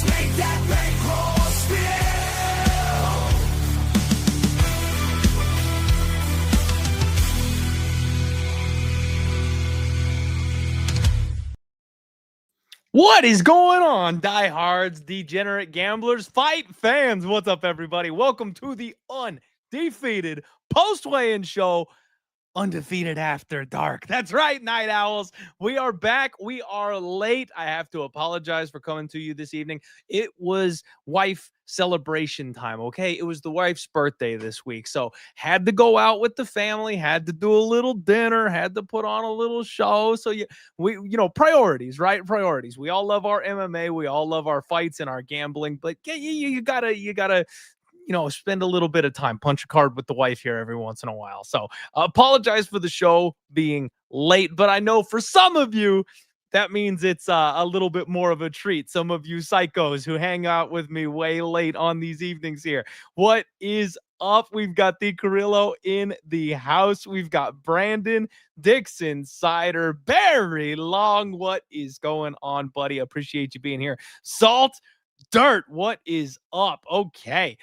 make that bankroll What is going on, diehards, degenerate gamblers, fight fans? What's up, everybody? Welcome to the undefeated post-weigh-in show, Undefeated After Dark. That's right, Night Owls. We are back. We are late. I have to apologize for coming to you this evening. It was wife celebration time, okay? It was the wife's birthday this week, so had to go out with the family, had to do a little dinner, had to put on a little show. So priorities, right? Priorities. We all love our MMA, we all love our fights and our gambling, but you gotta spend a little bit of time, punch a card with the wife here every once in a while. So apologize for the show being late, but I know for some of you, that means it's a little bit more of a treat. Some of you psychos who hang out with me way late on these evenings here. What is up? We've got the Carrillo in the house. We've got Brandon, Dixon, Cider, Barry Long. What is going on, buddy? Appreciate you being here. Salt, Dirt, what is up? Okay.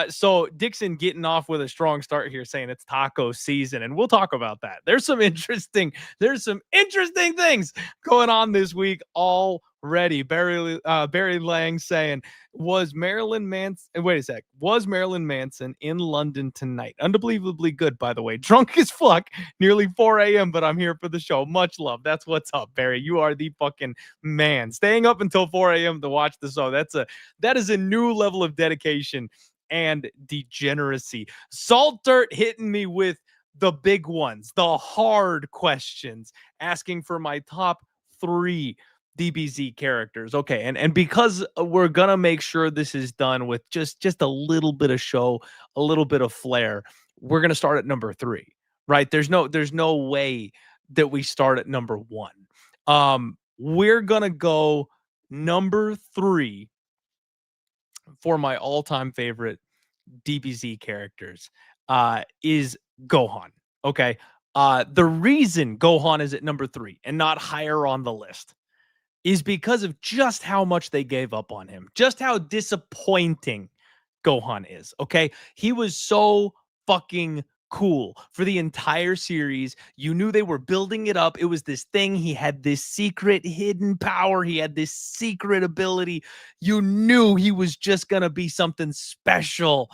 So Dixon getting off with a strong start here, saying it's taco season, and we'll talk about that. There's some interesting things going on this week already. Barry Lang saying, was Marilyn Manson in London tonight? Unbelievably good, by the way. Drunk as fuck, nearly 4 a.m., but I'm here for the show. Much love. That's what's up, Barry. You are the fucking man. Staying up until 4 a.m. to watch the show. That is a new level of dedication and degeneracy. Salt Dirt hitting me with the big ones, the hard questions, asking for my top 3 DBZ characters. Okay, and because we're gonna make sure this is done with just a little bit of show, a little bit of flair, we're gonna start at number 3, right? There's no way that we start at number 1. We're gonna go number 3 for my all-time favorite DBZ characters is Gohan. Okay. The reason Gohan is at number 3 and not higher on the list is because of just how much they gave up on him, just how disappointing Gohan is. Okay. He was so fucking cool for the entire series. You knew they were building it up. It was this thing. He had this secret hidden power. He had this secret ability. You knew he was just going to be something special.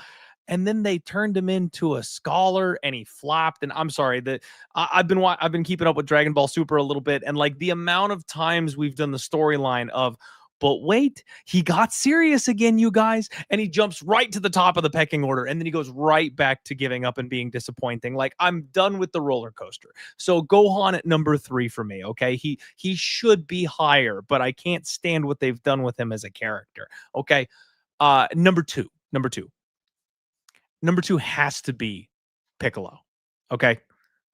And then they turned him into a scholar and he flopped. And I'm sorry that I've been keeping up with Dragon Ball Super a little bit. And like the amount of times we've done the storyline of, but wait, he got serious again, you guys. And he jumps right to the top of the pecking order. And then he goes right back to giving up and being disappointing. Like, I'm done with the roller coaster. So Gohan at number 3 for me. Okay. He should be higher, but I can't stand what they've done with him as a character. Okay. Number two has to be Piccolo. Okay.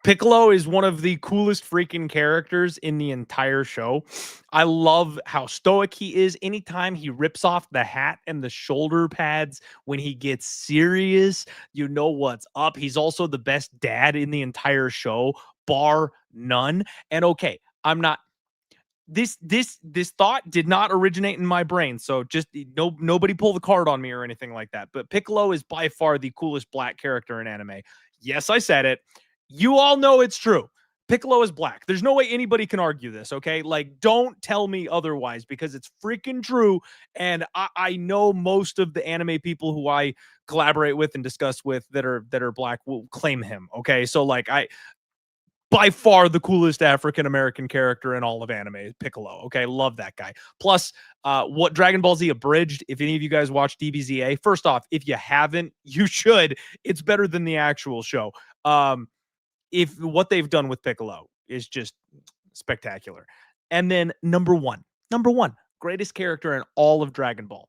Piccolo is one of the coolest freaking characters in the entire show. I love how stoic he is. Anytime he rips off the hat and the shoulder pads when he gets serious, you know what's up. He's also the best dad in the entire show, bar none. And okay, I'm not this thought did not originate in my brain, so just nobody pull the card on me or anything like that. But Piccolo is by far the coolest black character in anime. Yes, I said it. You all know it's true. Piccolo is black. There's no way anybody can argue this, okay? Like, don't tell me otherwise because it's freaking true. And I know most of the anime people who I collaborate with and discuss with that are black will claim him, okay? So like by far the coolest African-American character in all of anime, Piccolo. Okay, love that guy. Plus, what Dragon Ball Z abridged, if any of you guys watch DBZA, first off, if you haven't, you should. It's better than the actual show. If what they've done with Piccolo is just spectacular. And then number one, greatest character in all of Dragon Ball.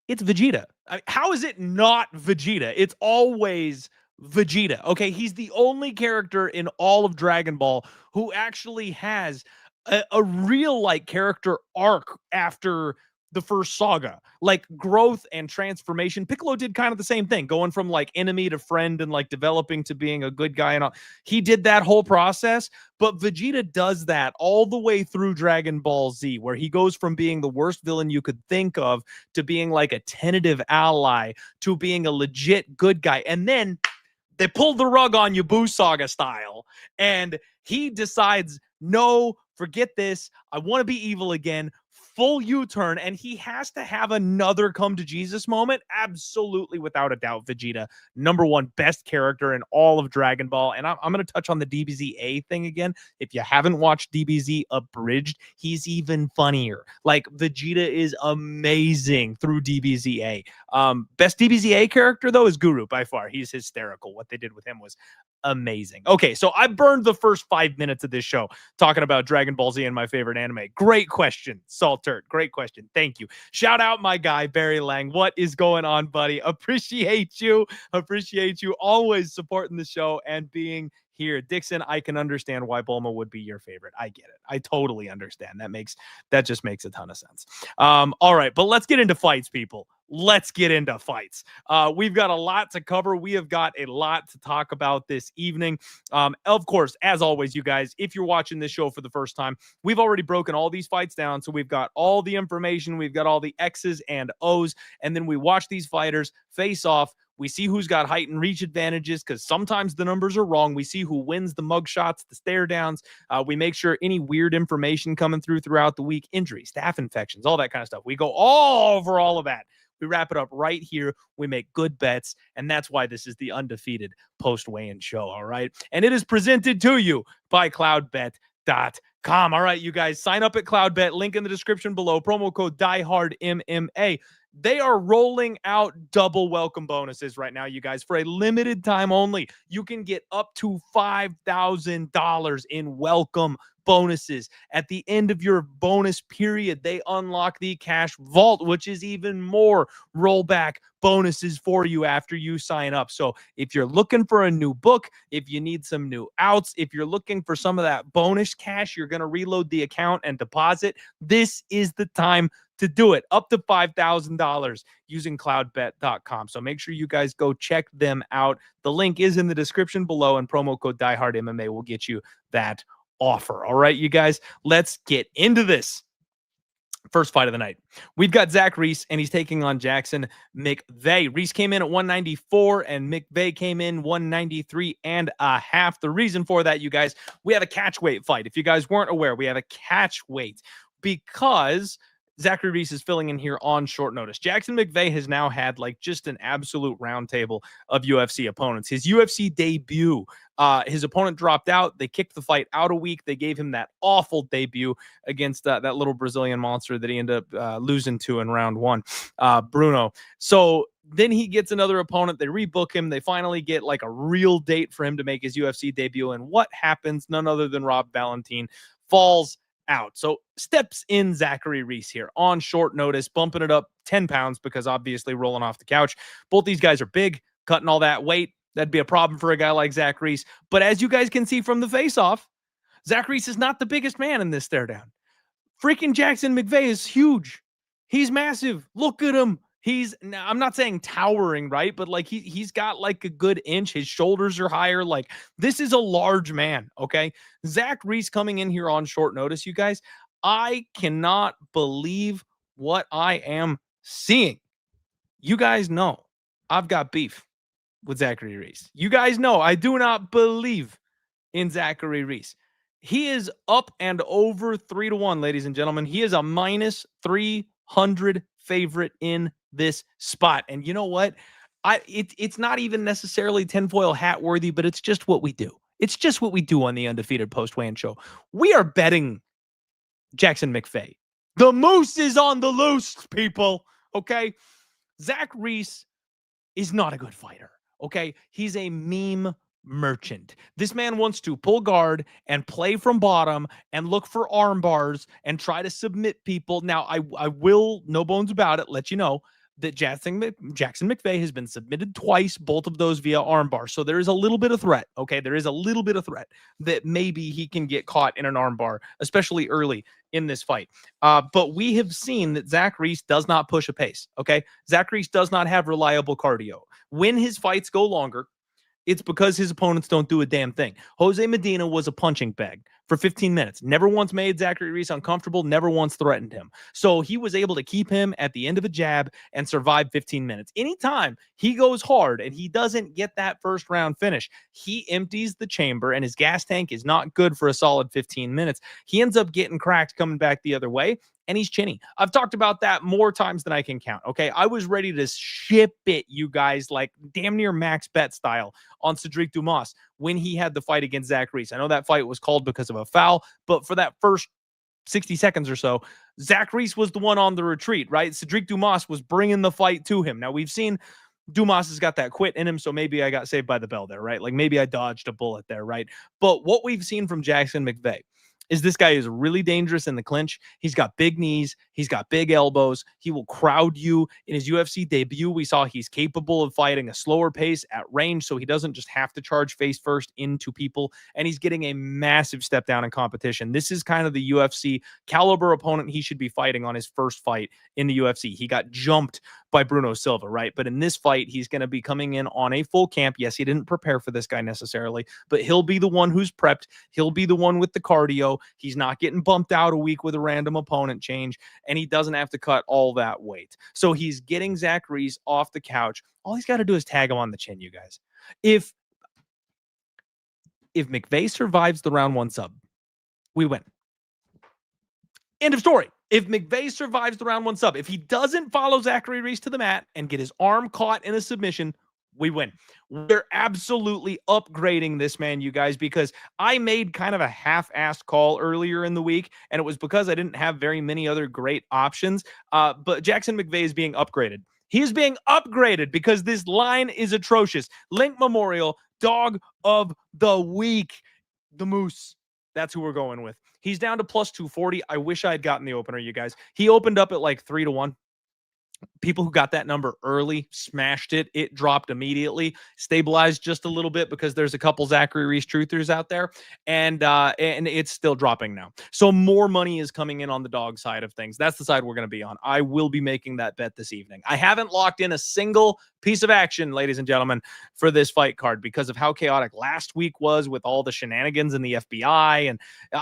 It's Vegeta. How is it not Vegeta? It's always Vegeta. Okay, he's the only character in all of Dragon Ball who actually has a real like character arc after the first saga, like growth and transformation. Piccolo did kind of the same thing, going from like enemy to friend and like developing to being a good guy and all. He did that whole process, but Vegeta does that all the way through Dragon Ball Z, where he goes from being the worst villain you could think of to being like a tentative ally to being a legit good guy. And then they pulled the rug on you, Boo Saga style, and he decides, no, forget this. I want to be evil again. Full U-turn, and he has to have another come to Jesus moment. Absolutely, without a doubt, Vegeta, number one best character in all of Dragon Ball. And I'm going to touch on the DBZA thing again. If you haven't watched DBZ Abridged, he's even funnier. Like, Vegeta is amazing through DBZA. Best DBZA character, though, is Guru by far. He's hysterical. What they did with him was amazing. Okay, so I burned the first 5 minutes of this show talking about Dragon Ball Z and my favorite anime. Great question, Saltert. Great question. Thank you. Shout out my guy, Barry Lang. What is going on, buddy? Appreciate you. Appreciate you always supporting the show and being here. Dixon, I can understand why Bulma would be your favorite. I get it. I totally understand. That just makes a ton of sense. All right, but let's get into fights, people. Let's get into fights. We've got a lot to cover. We have got a lot to talk about this evening. Of course, as always, you guys, if you're watching this show for the first time, we've already broken all these fights down. So we've got all the information. We've got all the X's and O's. And then we watch these fighters face off. We see who's got height and reach advantages because sometimes the numbers are wrong. We see who wins the mug shots, the stare downs. We make sure any weird information coming throughout the week, injuries, staph infections, all that kind of stuff. We go all over all of that. We wrap it up right here. We make good bets, and that's why this is the Undefeated post-weigh-in show, all right? And it is presented to you by Cloudbet.com. All right, you guys, sign up at Cloudbet. Link in the description below. Promo code DieHardMMA. They are rolling out double welcome bonuses right now, you guys. For a limited time only, you can get up to $5,000 in welcome bonuses. At the end of your bonus period, they unlock the cash vault, which is even more rollback bonuses for you after you sign up. So if you're looking for a new book, if you need some new outs, if you're looking for some of that bonus cash, you're going to reload the account and deposit, this is the time to do it. Up to $5,000 using cloudbet.com. So make sure you guys go check them out. The link is in the description below, and promo code DieHardMMA will get you that offer. All right, you guys, let's get into this. First fight of the night. We've got Zach Reese, and he's taking on Jackson McVey. Reese came in at 194, and McVey came in 193.5. The reason for that, you guys, we have a catch weight fight. If you guys weren't aware, we have a catch weight because Zachary Reese is filling in here on short notice. Jackson McVey has now had like just an absolute roundtable of UFC opponents. His UFC debut, his opponent dropped out. They kicked the fight out a week. They gave him that awful debut against that little Brazilian monster that he ended up losing to in round one, Bruno. So then he gets another opponent. They rebook him. They finally get like a real date for him to make his UFC debut. And what happens? None other than Rob Valentine falls out. So steps in Zachary Reese here on short notice, bumping it up 10 pounds because obviously rolling off the couch. Both these guys are big, cutting all that weight. That'd be a problem for a guy like Zach Reese. But as you guys can see from the face-off, Zach Reese is not the biggest man in this stare down. Freaking Jackson McVey is huge. He's massive. Look at him. I'm not saying towering, right? But like he's got like a good inch. His shoulders are higher. Like this is a large man, okay? Zach Reese coming in here on short notice, you guys. I cannot believe what I am seeing. You guys know I've got beef with Zachary Reese. You guys know I do not believe in Zachary Reese. He is up and over 3-1, ladies and gentlemen. He is a minus 300 favorite in this spot. And you know what? It's not even necessarily tinfoil hat worthy, but it's just what we do. It's just what we do on the Undefeated post-weigh-in show. We are betting Jackson McVey. The moose is on the loose, people. Okay? Zach Reese is not a good fighter. Okay? He's a meme merchant. This man wants to pull guard and play from bottom and look for arm bars and try to submit people. Now, I will, no bones about it, let you know that Jackson McVey has been submitted twice, both of those via armbar. So there is a little bit of threat, okay? There is a little bit of threat that maybe he can get caught in an armbar, especially early in this fight. But we have seen that Zach Reese does not push a pace. Okay. Zach Reese does not have reliable cardio. When his fights go longer, it's because his opponents don't do a damn thing. Jose Medina was a punching bag for 15 minutes. Never once made Zachary Reese uncomfortable, never once threatened him. So he was able to keep him at the end of a jab and survive 15 minutes. Anytime he goes hard and he doesn't get that first round finish, he empties the chamber and his gas tank is not good for a solid 15 minutes. He ends up getting cracked coming back the other way. And he's chinny. I've talked about that more times than I can count. Okay. I was ready to ship it, you guys, like damn near max bet style on Cedric Dumas when he had the fight against Zach Reese. I know that fight was called because of a foul, but for that first 60 seconds or so, Zach Reese was the one on the retreat, right? Cedric Dumas was bringing the fight to him. Now we've seen Dumas has got that quit in him, so maybe I got saved by the bell there, right? Like maybe I dodged a bullet there, right? But what we've seen from Jackson McVey is this guy is really dangerous in the clinch. He's got big knees. He's got big elbows. He will crowd you. In his UFC debut, we saw he's capable of fighting a slower pace at range, so he doesn't just have to charge face first into people, and he's getting a massive step down in competition. This is kind of the UFC caliber opponent he should be fighting on his first fight in the UFC. He got jumped by Bruno Silva, right? But in this fight, he's going to be coming in on a full camp. Yes, he didn't prepare for this guy necessarily, but he'll be the one who's prepped. He'll be the one with the cardio. He's not getting bumped out a week with a random opponent change, and he doesn't have to cut all that weight. So he's getting Zach Reese off the couch. All he's got to do is tag him on the chin, you guys. If McVey survives the round one sub, we win. End of story. If McVey survives the round one sub, if he doesn't follow Zachary Reese to the mat and get his arm caught in a submission, we win. We're absolutely upgrading this man, you guys, because I made kind of a half-assed call earlier in the week, and it was because I didn't have very many other great options. But Jackson McVey is being upgraded. He is being upgraded because this line is atrocious. Link Memorial, dog of the week, the Moose. That's who we're going with. He's down to plus 240. I wish I had gotten the opener, you guys. He opened up at like 3-1. People who got that number early smashed it. It dropped immediately, stabilized just a little bit because there's a couple Zachary Reese truthers out there, and it's still dropping now. So more money is coming in on the dog side of things. That's the side we're going to be on. I will be making that bet this evening. I haven't locked in a single piece of action, ladies and gentlemen, for this fight card because of how chaotic last week was with all the shenanigans in the FBI. And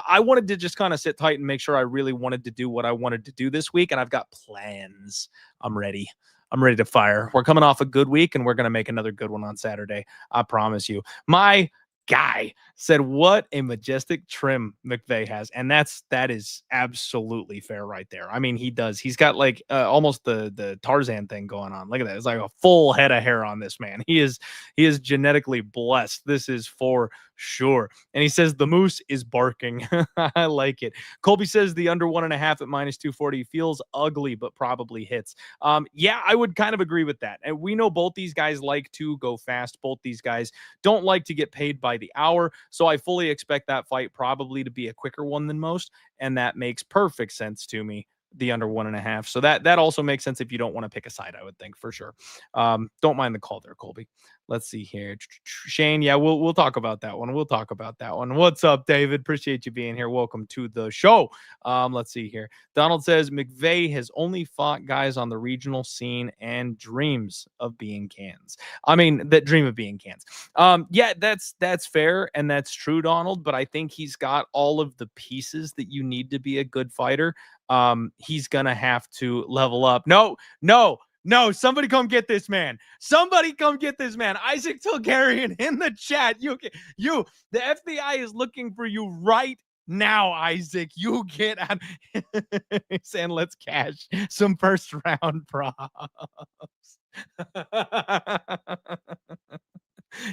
I wanted to just kind of sit tight and make sure I really wanted to do what I wanted to do this week. And I've got plans. I'm ready. I'm ready to fire. We're coming off a good week and we're going to make another good one on Saturday. I promise you. My guy said, what a majestic trim McVey has. And that is absolutely fair right there. I mean, he does. He's got like almost the Tarzan thing going on. Look at that. It's like a full head of hair on this man. He is genetically blessed. This is for sure. And he says the Moose is barking. I like it. Colby says the under 1.5 at minus 240 feels ugly, but probably hits. Yeah, I would kind of agree with that. And we know both these guys like to go fast. Both these guys don't like to get paid by the hour. So I fully expect that fight probably to be a quicker one than most. And that makes perfect sense to me. The under 1.5. So that also makes sense if you don't want to pick a side, I would think for sure. Don't mind the call there, Colby. Let's see here. Shane, yeah, we'll talk about that one. We'll talk about that one. What's up, David? Appreciate you being here. Welcome to the show. Let's see here. Donald says McVey has only fought guys on the regional scene and dreams of being cans. I mean, that dream of being cans. Yeah, that's fair and that's true, Donald, but I think he's got all of the pieces that you need to be a good fighter. He's gonna have to level up. No, somebody come get this man. Somebody come get this man. Isaac Tulgarian in the chat. The FBI is looking for you right now, Isaac. You get out. Saying let's cash some first round props.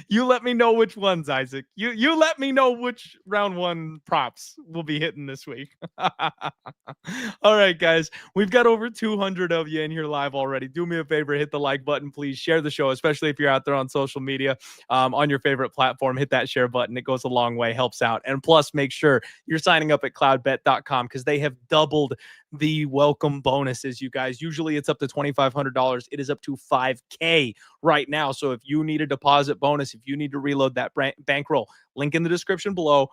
You let me know which ones, Isaac. You let me know which round one props will be hitting this week. All right, guys. We've got over 200 of you in here live already. Do me a favor, hit the like button, please. Share the show, especially if you're out there on social media, on your favorite platform. Hit that share button. It goes a long way, helps out. And plus, make sure you're signing up at cloudbet.com because they have doubled the welcome bonuses, you guys. Usually it's up to $2,500. It is up to $5,000 right now. So if you need a deposit bonus, if you need to reload that bankroll, link in the description below,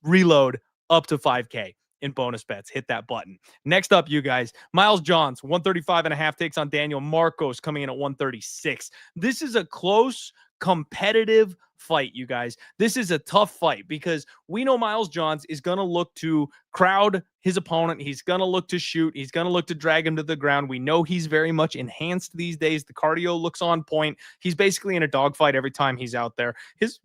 reload up to $5,000 in bonus bets. Hit that button. Next up, you guys, Miles Johns, 135.5 takes on Daniel Marcos, coming in at 136. This is a close, competitive fight, you guys. This is a tough fight because we know Miles Johns is going to look to crowd his opponent. He's going to look to shoot. He's going to look to drag him to the ground. We know he's very much enhanced these days. The cardio looks on point. He's basically in a dogfight every time he's out there. His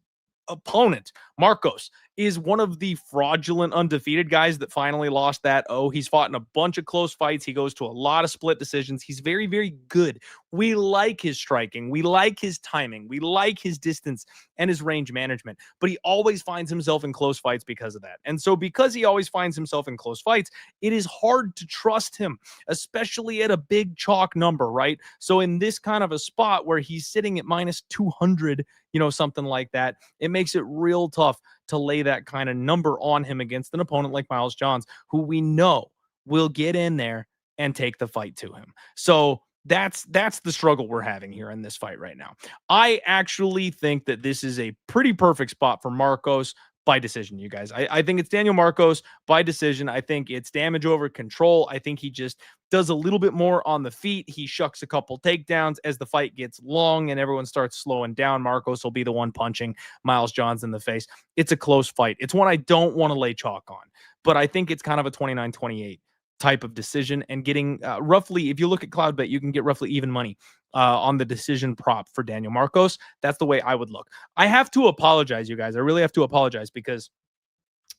opponent, Marcos, is one of the fraudulent undefeated guys that finally lost that he's fought in a bunch of close fights. He goes to a lot of split decisions. He's very, very good. We like his striking. We like his timing. We like his distance and his range management, but he always finds himself in close fights because of that. And so because he always finds himself in close fights, it is hard to trust him, especially at a big chalk number, right? So in this kind of a spot where he's sitting at minus 200, something like that, it makes it real tough to lay that kind of number on him against an opponent like Miles Johns, who we know will get in there and take the fight to him. So that's the struggle we're having here in this fight right now. I actually think that this is a pretty perfect spot for Marcos by decision, you guys. I think it's Daniel Marcos by decision. I think it's damage over control. I think he just does a little bit more on the feet. He shucks a couple takedowns as the fight gets long and everyone starts slowing down. Marcos will be the one punching Miles Johns in the face. It's a close fight. It's one I don't want to lay chalk on, but I think it's kind of a 29-28 type of decision, and getting roughly, if you look at Cloudbet, you can get roughly even money on the decision prop for Daniel Marcos. That's the way I would look. I have to apologize, you guys. I really have to apologize because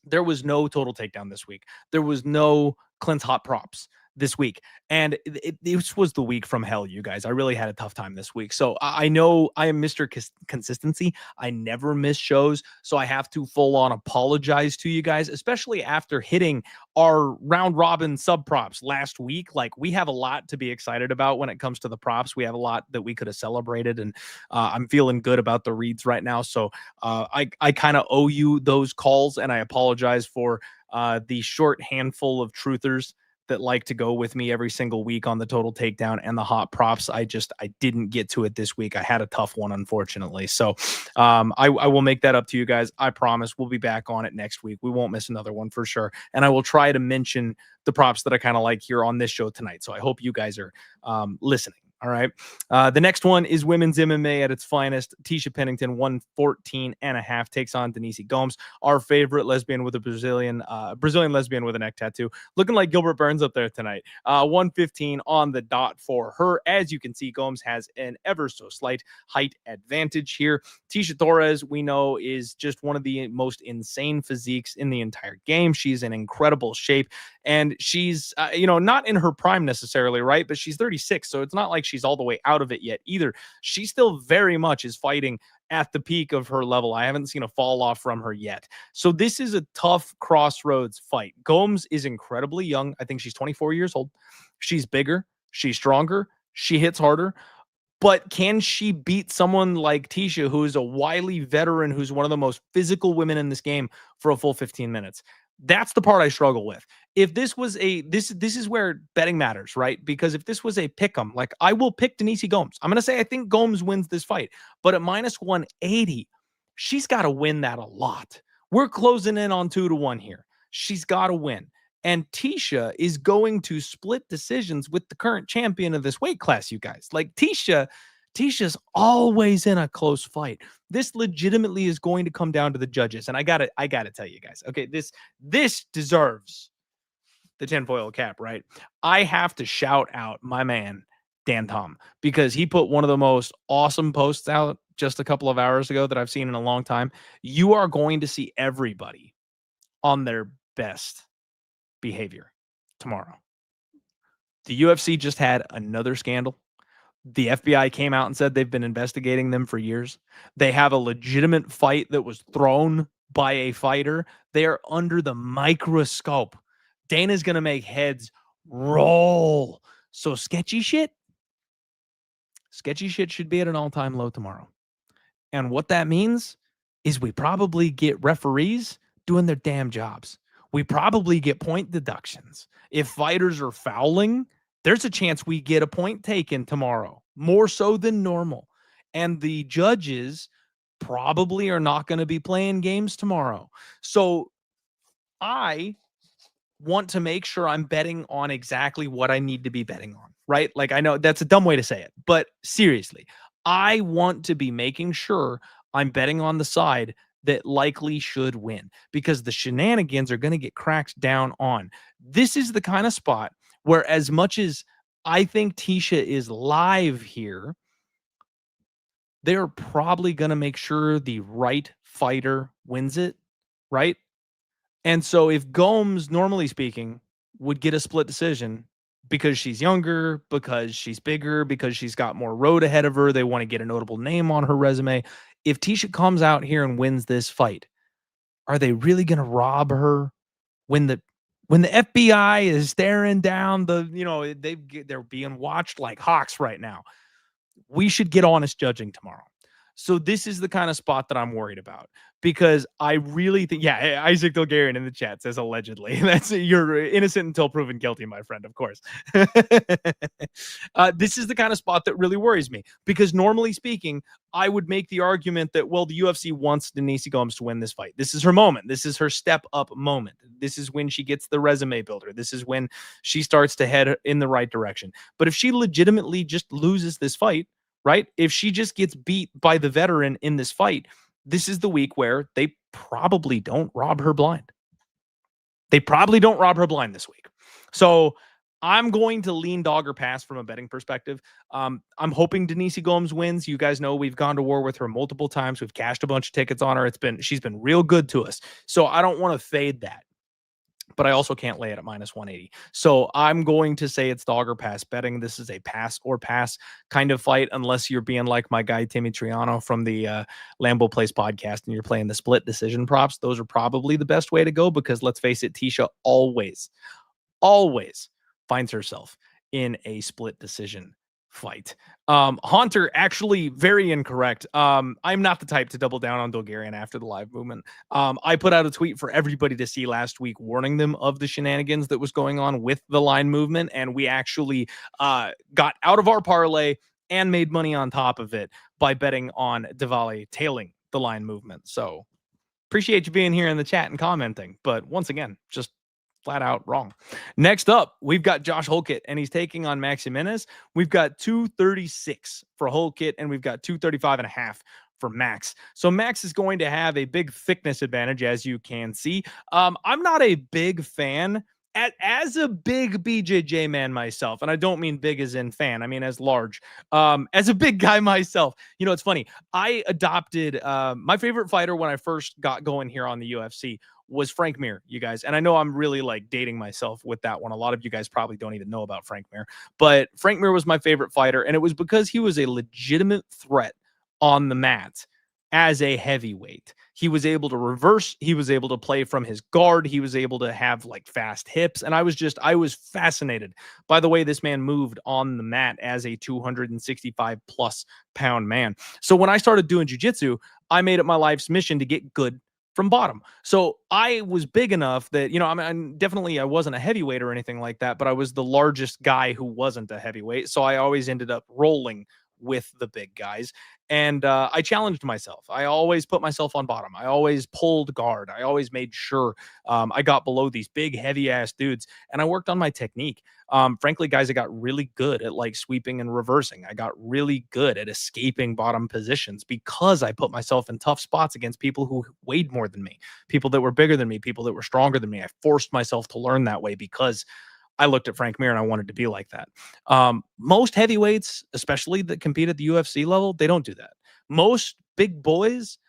there was no total takedown this week. There was no Clint's hot props this week. And this was the week from hell, you guys. I really had a tough time this week. So I know I am Mr. Consistency. I never miss shows. So I have to full on apologize to you guys, especially after hitting our round robin sub props last week. Like, we have a lot to be excited about when it comes to the props. We have a lot that we could have celebrated, and I'm feeling good about the reads right now. So I kind of owe you those calls, and I apologize for the short handful of truthers that like to go with me every single week on the total takedown and the hot props. I didn't get to it this week. I had a tough one, unfortunately. So I will make that up to you guys. I promise we'll be back on it next week. We won't miss another one for sure. And I will try to mention the props that I kind of like here on this show tonight. So I hope you guys are listening. All right. The next one is women's MMA at its finest. Tisha Pennington, 114.5, takes on Denise Gomes, our favorite lesbian with a Brazilian lesbian with a neck tattoo, looking like Gilbert Burns up there tonight. 115 on the dot for her. As you can see, Gomes has an ever so slight height advantage here. Tisha Torres, we know, is just one of the most insane physiques in the entire game. She's in incredible shape, and she's, not in her prime necessarily, right? But she's 36, so it's not like she's all the way out of it yet either. She still very much is fighting at the peak of her level. I haven't seen a fall off from her yet. So this is a tough crossroads fight. Gomes is incredibly young. I think she's 24 years old. She's bigger. She's stronger. She hits harder. But can she beat someone like Tisha, who is a wily veteran, who's one of the most physical women in this game, for a full 15 minutes? That's the part I struggle with. If this was this is where betting matters, right? Because if this was a pick 'em, like, I will pick Denise Gomes. I'm going to say I think Gomes wins this fight, but at minus 180, she's got to win that a lot. We're closing in on 2-1 here. She's got to win. And Tisha is going to split decisions with the current champion of this weight class, you guys. Like, Tisha's always in a close fight. This legitimately is going to come down to the judges. And I gotta tell you guys, okay, this deserves the tinfoil cap, right? I have to shout out my man, Dan Tom, because he put one of the most awesome posts out just a couple of hours ago that I've seen in a long time. You are going to see everybody on their best behavior tomorrow. The UFC just had another scandal. The FBI came out and said they've been investigating them for years. They have a legitimate fight that was thrown by a fighter. They are under the microscope. Dana's going to make heads roll. So sketchy shit should be at an all-time low tomorrow. And what that means is we probably get referees doing their damn jobs. We probably get point deductions. If fighters are fouling, there's a chance we get a point taken tomorrow, more so than normal. And the judges probably are not going to be playing games tomorrow. So I want to make sure I'm betting on exactly what I need to be betting on, right? Like, I know that's a dumb way to say it, but seriously, I want to be making sure I'm betting on the side that likely should win, because the shenanigans are going to get cracked down on. This is the kind of spot where, as much as I think Tisha is live here, they're probably going to make sure the right fighter wins it, right? And so if Gomes, normally speaking, would get a split decision because she's younger, because she's bigger, because she's got more road ahead of her, they want to get a notable name on her resume. If Tisha comes out here and wins this fight, are they really going to rob her when the FBI is staring down they're being watched like hawks right now? We should get honest judging tomorrow. So this is the kind of spot that I'm worried about, because I really think, yeah, Isaac Dilgarian in the chat says allegedly. That's, you're innocent until proven guilty, my friend, of course. This is the kind of spot that really worries me, because normally speaking, I would make the argument that, well, the UFC wants Denise Gomes to win this fight. This is her moment. This is her step up moment. This is when she gets the resume builder. This is when she starts to head in the right direction. But if she legitimately just loses this fight, right? If she just gets beat by the veteran in this fight, this is the week where they probably don't rob her blind. They probably don't rob her blind this week. So I'm going to lean dog or pass from a betting perspective. I'm hoping Denise Gomes wins. You guys know we've gone to war with her multiple times. We've cashed a bunch of tickets on her. She's been real good to us. So I don't want to fade that, but I also can't lay it at minus 180. So I'm going to say it's dog or pass betting. This is a pass or pass kind of fight, unless you're being like my guy, Timmy Triano from the Lambeau Place podcast, and you're playing the split decision props. Those are probably the best way to go, because let's face it, Tisha always finds herself in a split decision fight. Haunter, actually very incorrect. I'm not the type to double down on Bulgarian after the live movement. I put out a tweet for everybody to see last week, warning them of the shenanigans that was going on with the line movement, and we actually got out of our parlay and made money on top of it by betting on Diwali tailing the line movement. So appreciate you being here in the chat and commenting, but once again, just flat out wrong. Next up, we've got Josh Hulkit, and he's taking on Max Jimenez. We've got 236 for Hulkit, and we've got 235.5 for Max. So Max is going to have a big thickness advantage, as you can see. I'm not a big fan as a big BJJ man myself, and I don't mean big as in fan, I mean as large. As a big guy myself, you know, it's funny. I adopted my favorite fighter when I first got going here on the UFC was Frank Mir, you guys. And I know I'm really like dating myself with that one. A lot of you guys probably don't even know about Frank Mir, but Frank Mir was my favorite fighter. And it was because he was a legitimate threat on the mat as a heavyweight. He was able to reverse. He was able to play from his guard. He was able to have like fast hips. And I was fascinated by the way this man moved on the mat as a 265 plus pound man. So when I started doing jiu-jitsu, I made it my life's mission to get good from bottom. So I was big enough that, you know, I wasn't a heavyweight or anything like that, but I was the largest guy who wasn't a heavyweight. So I always ended up rolling with the big guys. And I challenged myself. I always put myself on bottom. I always pulled guard. I always made sure I got below these big, heavy ass dudes. And I worked on my technique. Frankly, guys, I got really good at like sweeping and reversing. I got really good at escaping bottom positions because I put myself in tough spots against people who weighed more than me, people that were bigger than me, people that were stronger than me. I forced myself to learn that way because I looked at Frank Mir and I wanted to be like that. Most heavyweights, especially that compete at the UFC level, they don't do that. Most big boys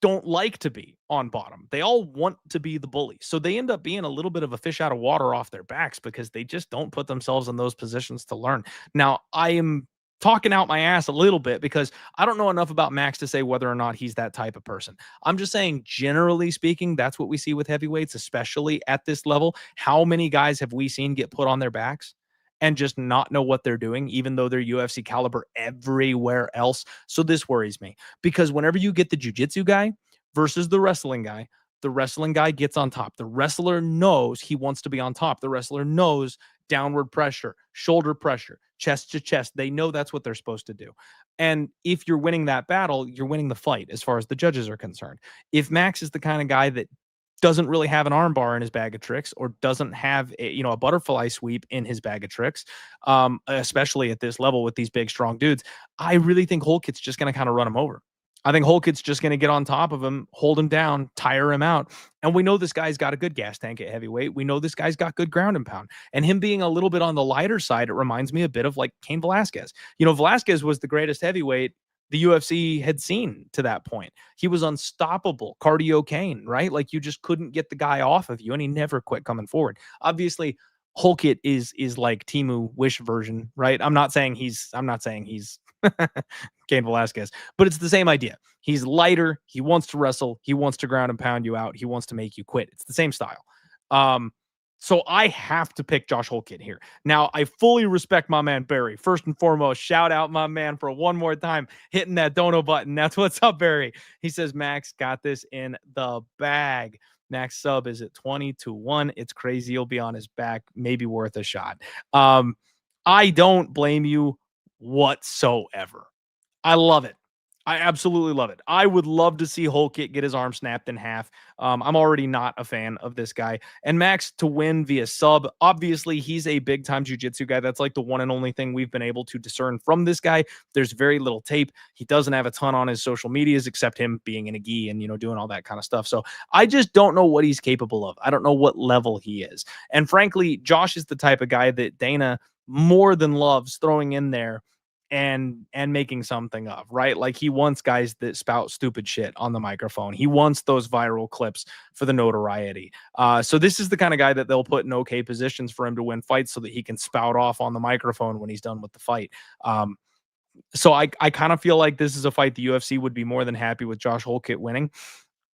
don't like to be on bottom. They all want to be the bully. So they end up being a little bit of a fish out of water off their backs because they just don't put themselves in those positions to learn. Now, I am talking out my ass a little bit because I don't know enough about Max to say whether or not he's that type of person. I'm just saying, generally speaking, that's what we see with heavyweights, especially at this level. How many guys have we seen get put on their backs and just not know what they're doing, even though they're UFC caliber everywhere else? So this worries me because whenever you get the jiu-jitsu guy versus the wrestling guy gets on top. The wrestler knows he wants to be on top. The wrestler knows downward pressure, shoulder pressure, chest to chest. They know that's what they're supposed to do. And if you're winning that battle, you're winning the fight as far as the judges are concerned. If Max is the kind of guy that doesn't really have an arm bar in his bag of tricks, or doesn't have a butterfly sweep in his bag of tricks, especially at this level with these big, strong dudes. I really think Hulkit's just going to kind of run him over. I think Hulkit's just going to get on top of him, hold him down, tire him out. And we know this guy's got a good gas tank at heavyweight. We know this guy's got good ground and pound. And him being a little bit on the lighter side, it reminds me a bit of like Cain Velasquez. Velasquez was the greatest heavyweight the UFC had seen to that point. He was unstoppable, cardio Cain, right? Like you just couldn't get the guy off of you, and he never quit coming forward. Obviously, Hulkit is like Timu Wish version, right? I'm not saying he's Cain Velasquez, but it's the same idea. He's lighter. He wants to wrestle. He wants to ground and pound you out. He wants to make you quit. It's the same style. So I have to pick Josh Hulkit here. Now, I fully respect my man, Barry. First and foremost, shout out my man for one more time hitting that dono button. That's what's up, Barry. He says, Max got this in the bag. Max sub is at 20-1. It's crazy. He'll be on his back. Maybe worth a shot. I don't blame you whatsoever. I love it. I absolutely love it. I would love to see Hulkit get his arm snapped in half. I'm already not a fan of this guy. And Max to win via sub, obviously he's a big-time jiu-jitsu guy. That's like the one and only thing we've been able to discern from this guy. There's very little tape. He doesn't have a ton on his social medias except him being in a gi and, doing all that kind of stuff. So I just don't know what he's capable of. I don't know what level he is. And frankly, Josh is the type of guy that Dana more than loves throwing in there and making something of, right? Like he wants guys that spout stupid shit on the microphone. He wants those viral clips for the notoriety. So this is the kind of guy that they'll put in okay positions for him to win fights so that he can spout off on the microphone when he's done with the fight. So I kind of feel like this is a fight the UFC would be more than happy with Josh Hulkit winning.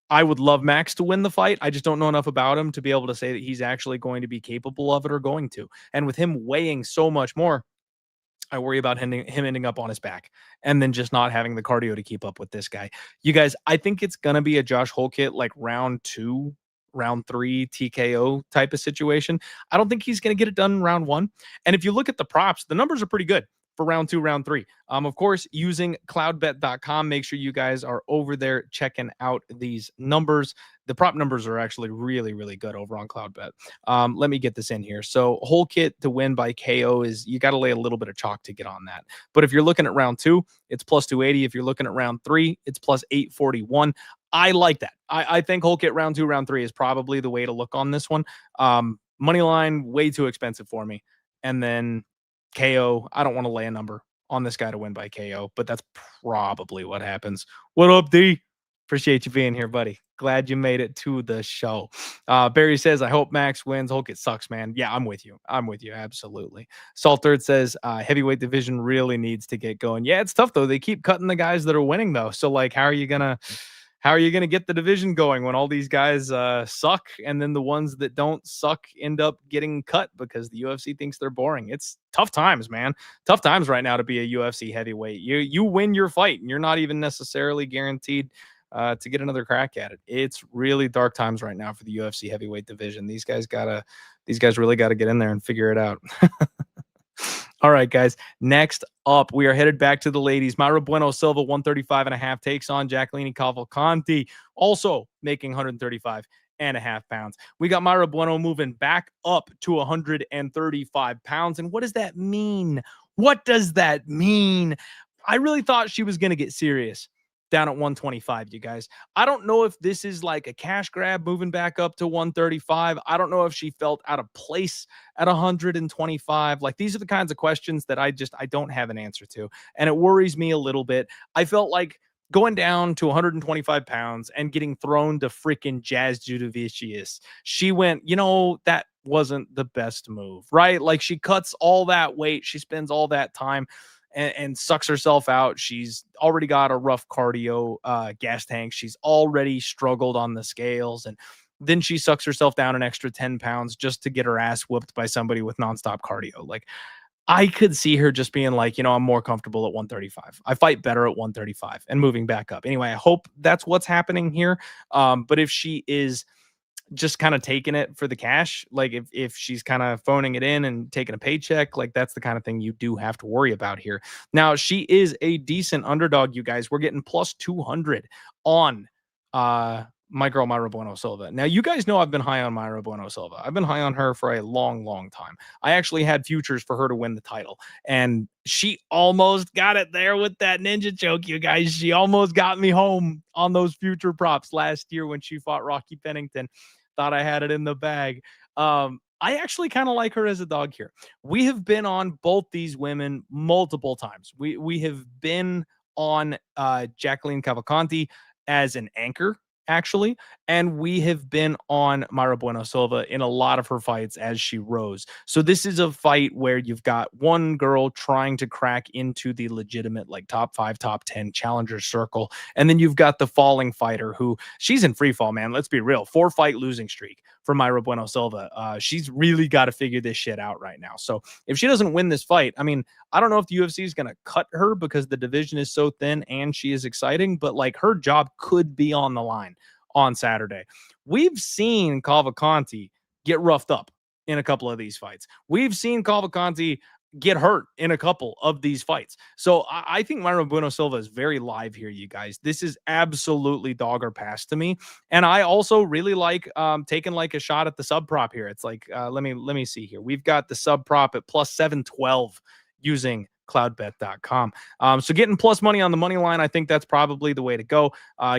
I would love Max to win the fight. I just don't know enough about him to be able to say that he's actually going to be capable of it or going to. And with him weighing so much more, I worry about him ending up on his back and then just not having the cardio to keep up with this guy. You guys, I think it's going to be a Josh Hulkit like round 2, round 3 TKO type of situation. I don't think he's going to get it done in round 1. And if you look at the props, the numbers are pretty good for round 2, round 3. Of course, using cloudbet.com. Make sure you guys are over there checking out these numbers. The prop numbers are actually really, really good over on Cloudbet. Let me get this in here. So Hulkit to win by KO is, you got to lay a little bit of chalk to get on that. But if you're looking at round 2, it's plus 280. If you're looking at round 3, it's plus 841. I like that. I think Hulkit round 2, round 3 is probably the way to look on this one. Money line, way too expensive for me. And then KO, I don't want to lay a number on this guy to win by KO, but that's probably what happens. What up, D? Appreciate you being here, buddy. Glad you made it to the show. Barry says, I hope Max wins. Hulkit sucks, man. Yeah, I'm with you. Absolutely. Salterd says, heavyweight division really needs to get going. Yeah, it's tough, though. They keep cutting the guys that are winning, though. So, like, how are you going to get the division going when all these guys suck, and then the ones that don't suck end up getting cut because the UFC thinks they're boring? It's tough times, man. Tough times right now to be a UFC heavyweight. You win your fight, and you're not even necessarily guaranteed to get another crack at it. It's really dark times right now for the UFC heavyweight division. These guys really got to get in there and figure it out. All right, guys. Next up, we are headed back to the ladies. Mayra Bueno Silva, 135.5, takes on Jacqueline Cavalcanti, also making 135.5 pounds. We got Mayra Bueno moving back up to 135 pounds. And what does that mean? What does that mean? I really thought she was going to get serious down at 125, you guys. I don't know if this is like a cash grab moving back up to 135. I don't know if she felt out of place at 125. Like, these are the kinds of questions that I don't have an answer to. And it worries me a little bit. I felt like going down to 125 pounds and getting thrown to freaking Jazz Judovicius, she went, that wasn't the best move, right? Like, she cuts all that weight. She spends all that time and sucks herself out. She's already got a rough cardio gas tank. She's already struggled on the scales. And then she sucks herself down an extra 10 pounds just to get her ass whooped by somebody with nonstop cardio. Like, I could see her just being like, I'm more comfortable at 135. I fight better at 135 and moving back up. Anyway, I hope that's what's happening here. But if she is just kind of taking it for the cash, like if she's kind of phoning it in and taking a paycheck, like that's the kind of thing you do have to worry about here. Now, she is a decent underdog, you guys. We're getting plus 200 on my girl Myra Bueno Silva. Now, you guys know I've been high on Myra Bueno Silva. I've been high on her for a long, long time. I actually had futures for her to win the title, and she almost got it there with that ninja choke, you guys. She almost got me home on those future props last year when she fought Rocky Pennington. Thought I had it in the bag. I actually kind of like her as a dog here. We have been on both these women multiple times. We have been on Jacqueline Cavoccanti as an anchor, actually, and we have been on Myra Bueno Silva in a lot of her fights as she rose. So this is a fight where you've got one girl trying to crack into the legitimate like top 5, top 10 challenger circle, and then you've got the falling fighter who she's in free fall, man. Let's be real, 4-fight losing streak for Myra Bueno Silva. She's really got to figure this shit out right now. So if she doesn't win this fight, I mean, I don't know if the UFC is going to cut her because the division is so thin and she is exciting, but like her job could be on the line on Saturday. We've seen Kavoccanti get roughed up in a couple of these fights. We've seen Kavoccanti get hurt in a couple of these fights. So I think Myra Bueno Silva is very live here, you guys. This is absolutely dog or pass to me. And I also really like taking like a shot at the sub prop here. It's like, let me see here. We've got the sub prop at plus 712 using cloudbet.com. So getting plus money on the money line, I think that's probably the way to go.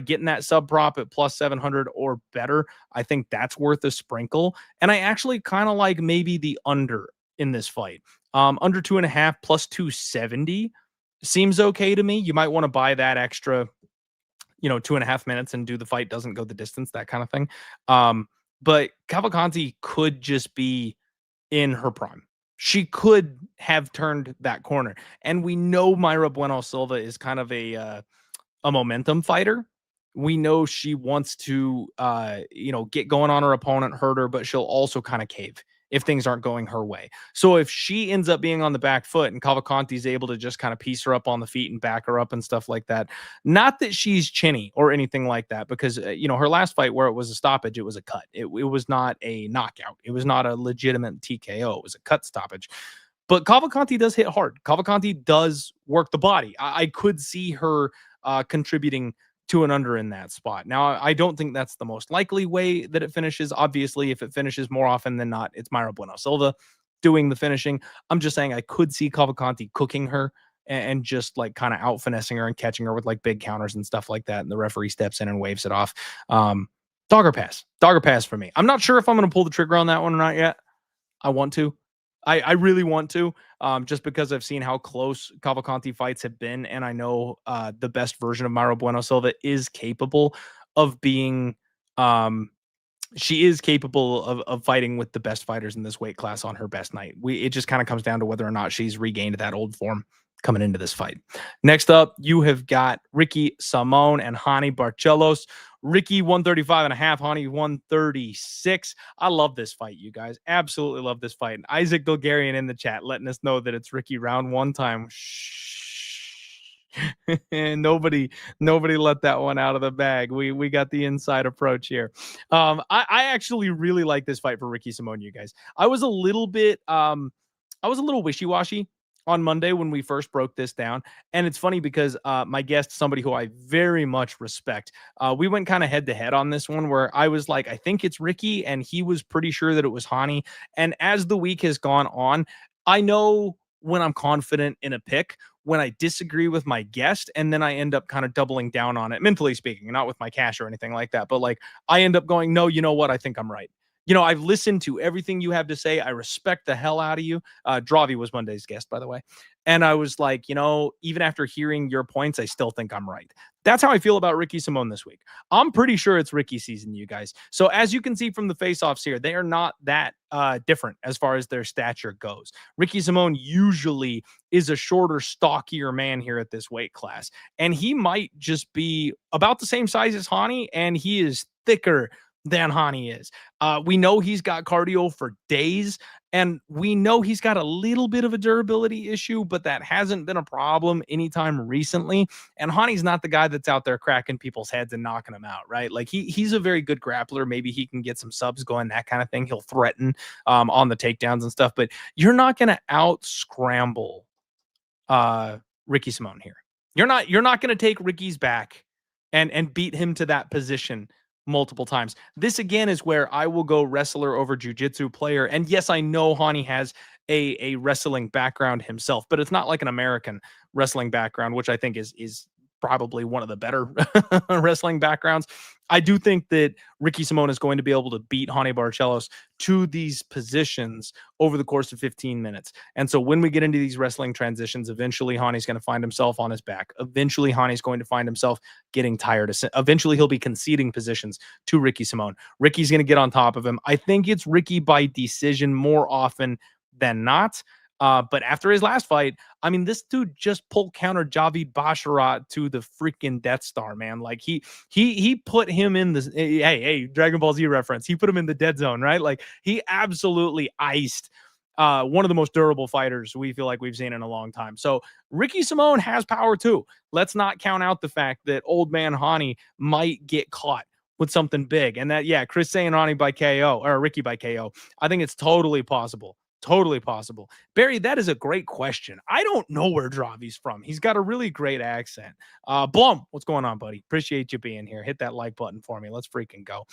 Getting that sub prop at plus 700 or better, I think that's worth a sprinkle. And I actually kind of like maybe the under in this fight. Under 2.5 plus 270 seems okay to me. You might want to buy that extra, 2.5 minutes and do the fight doesn't go the distance, that kind of thing. But Cavalcanti could just be in her prime. She could have turned that corner. And we know Myra Bueno Silva is kind of a momentum fighter. We know she wants to, get going on her opponent, hurt her, but she'll also kind of cave if things aren't going her way. So if she ends up being on the back foot and Cavalcanti's able to just kind of piece her up on the feet and back her up and stuff like that, not that she's chinny or anything like that, because, her last fight where it was a stoppage, it was a cut. It was not a knockout. It was not a legitimate TKO. It was a cut stoppage. But Cavalcanti does hit hard. Cavalcanti does work the body. I could see her contributing to an under in that spot. Now, I don't think that's the most likely way that it finishes. Obviously, if it finishes more often than not, it's Myra Bueno Silva doing the finishing. I'm just saying I could see Cavalcanti cooking her and just like kind of out finessing her and catching her with like big counters and stuff like that. And the referee steps in and waves it off. Dog or pass for me. I'm not sure if I'm going to pull the trigger on that one or not yet. I want to. I really want to, just because I've seen how close Cavalcanti fights have been, and I know the best version of Myra Bueno Silva is capable of being, she is capable of fighting with the best fighters in this weight class on her best night. It just kind of comes down to whether or not she's regained that old form coming into this fight. Next up, you have got Ricky Simone and Hani Barcelos. Ricky 135.5, Hani 136. I love this fight, you guys. Absolutely love this fight. And Isaac Bulgarian in the chat letting us know that it's Ricky round one time. Shh. nobody let that one out of the bag. We got the inside approach here. I actually really like this fight for Ricky Simone, you guys. I was a little wishy-washy on Monday when we first broke this down. And it's funny because my guest, somebody who I very much respect, we went kind of head to head on this one where I was like, I think it's Ricky, and he was pretty sure that it was Hani. And as the week has gone on, I know when I'm confident in a pick, when I disagree with my guest, and then I end up kind of doubling down on it, mentally speaking, not with my cash or anything like that. But like, I end up going, no, you know what? I think I'm right. I've listened to everything you have to say. I respect the hell out of you. Dravi was Monday's guest, by the way. And I was like, even after hearing your points, I still think I'm right. That's how I feel about Ricky Simone this week. I'm pretty sure it's Ricky season, you guys. So as you can see from the face-offs here, they are not that different as far as their stature goes. Ricky Simone usually is a shorter, stockier man here at this weight class. And he might just be about the same size as Hani, and he is thicker than Hani is. We know he's got cardio for days, and we know he's got a little bit of a durability issue, but that hasn't been a problem anytime recently. And Hani's not the guy that's out there cracking people's heads and knocking them out, right? Like he's a very good grappler. Maybe he can get some subs going, that kind of thing. He'll threaten on the takedowns and stuff, but you're not going to out scramble Ricky Simone here. You're not going to take Ricky's back and beat him to that position multiple times. This again is where I will go wrestler over jiu-jitsu player. And yes, I know Hani has a wrestling background himself, but it's not like an American wrestling background, which I think is probably one of the better wrestling backgrounds. I do think that Ricky Simone is going to be able to beat Hani Barcelos to these positions over the course of 15 minutes. And so when we get into these wrestling transitions, eventually Hani's going to find himself on his back. Eventually Hani's going to find himself getting tired. Eventually he'll be conceding positions to Ricky Simone. Ricky's going to get on top of him. I think it's Ricky by decision more often than not. But after his last fight, I mean, this dude just pulled counter Javid Basharat to the freaking Death Star, man. Like he put him in the hey Dragon Ball Z reference. He put him in the dead zone, right? Like he absolutely iced one of the most durable fighters we feel like we've seen in a long time. So Ricky Simone has power too. Let's not count out the fact that old man Hani might get caught with something big. And that, yeah, Chris saying Hani by KO or Ricky by KO. I think it's totally possible. Totally possible. Barry, that is a great question. I don't know where Dravi's from. He's got a really great accent. Blum, what's going on, buddy? Appreciate you being here. Hit that like button for me. Let's freaking go.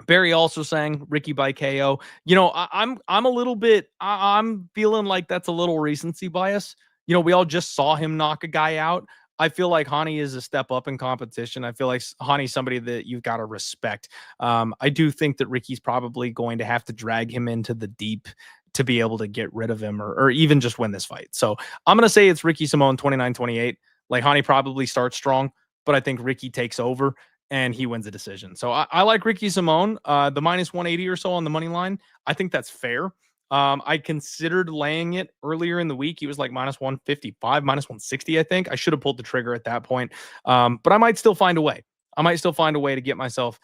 Barry also saying Ricky by KO. You know, I'm a little bit. I'm feeling like that's a little recency bias. You know, we all just saw him knock a guy out. I feel like Hani is a step up in competition. I feel like Hani's somebody that you've got to respect. I do think that Ricky's probably going to have to drag him into the deep to be able to get rid of him or even just win this fight. So I'm going to say it's Ricky Simone 29-28. Like Hani probably starts strong, but I think Ricky takes over and he wins a decision. So I like Ricky Simone, the minus 180 or so on the money line. I think that's fair. I considered laying it earlier in the week. He was like minus 155, minus 160, I think. I should have pulled the trigger at that point. But I might still find a way. I might still find a way to get myself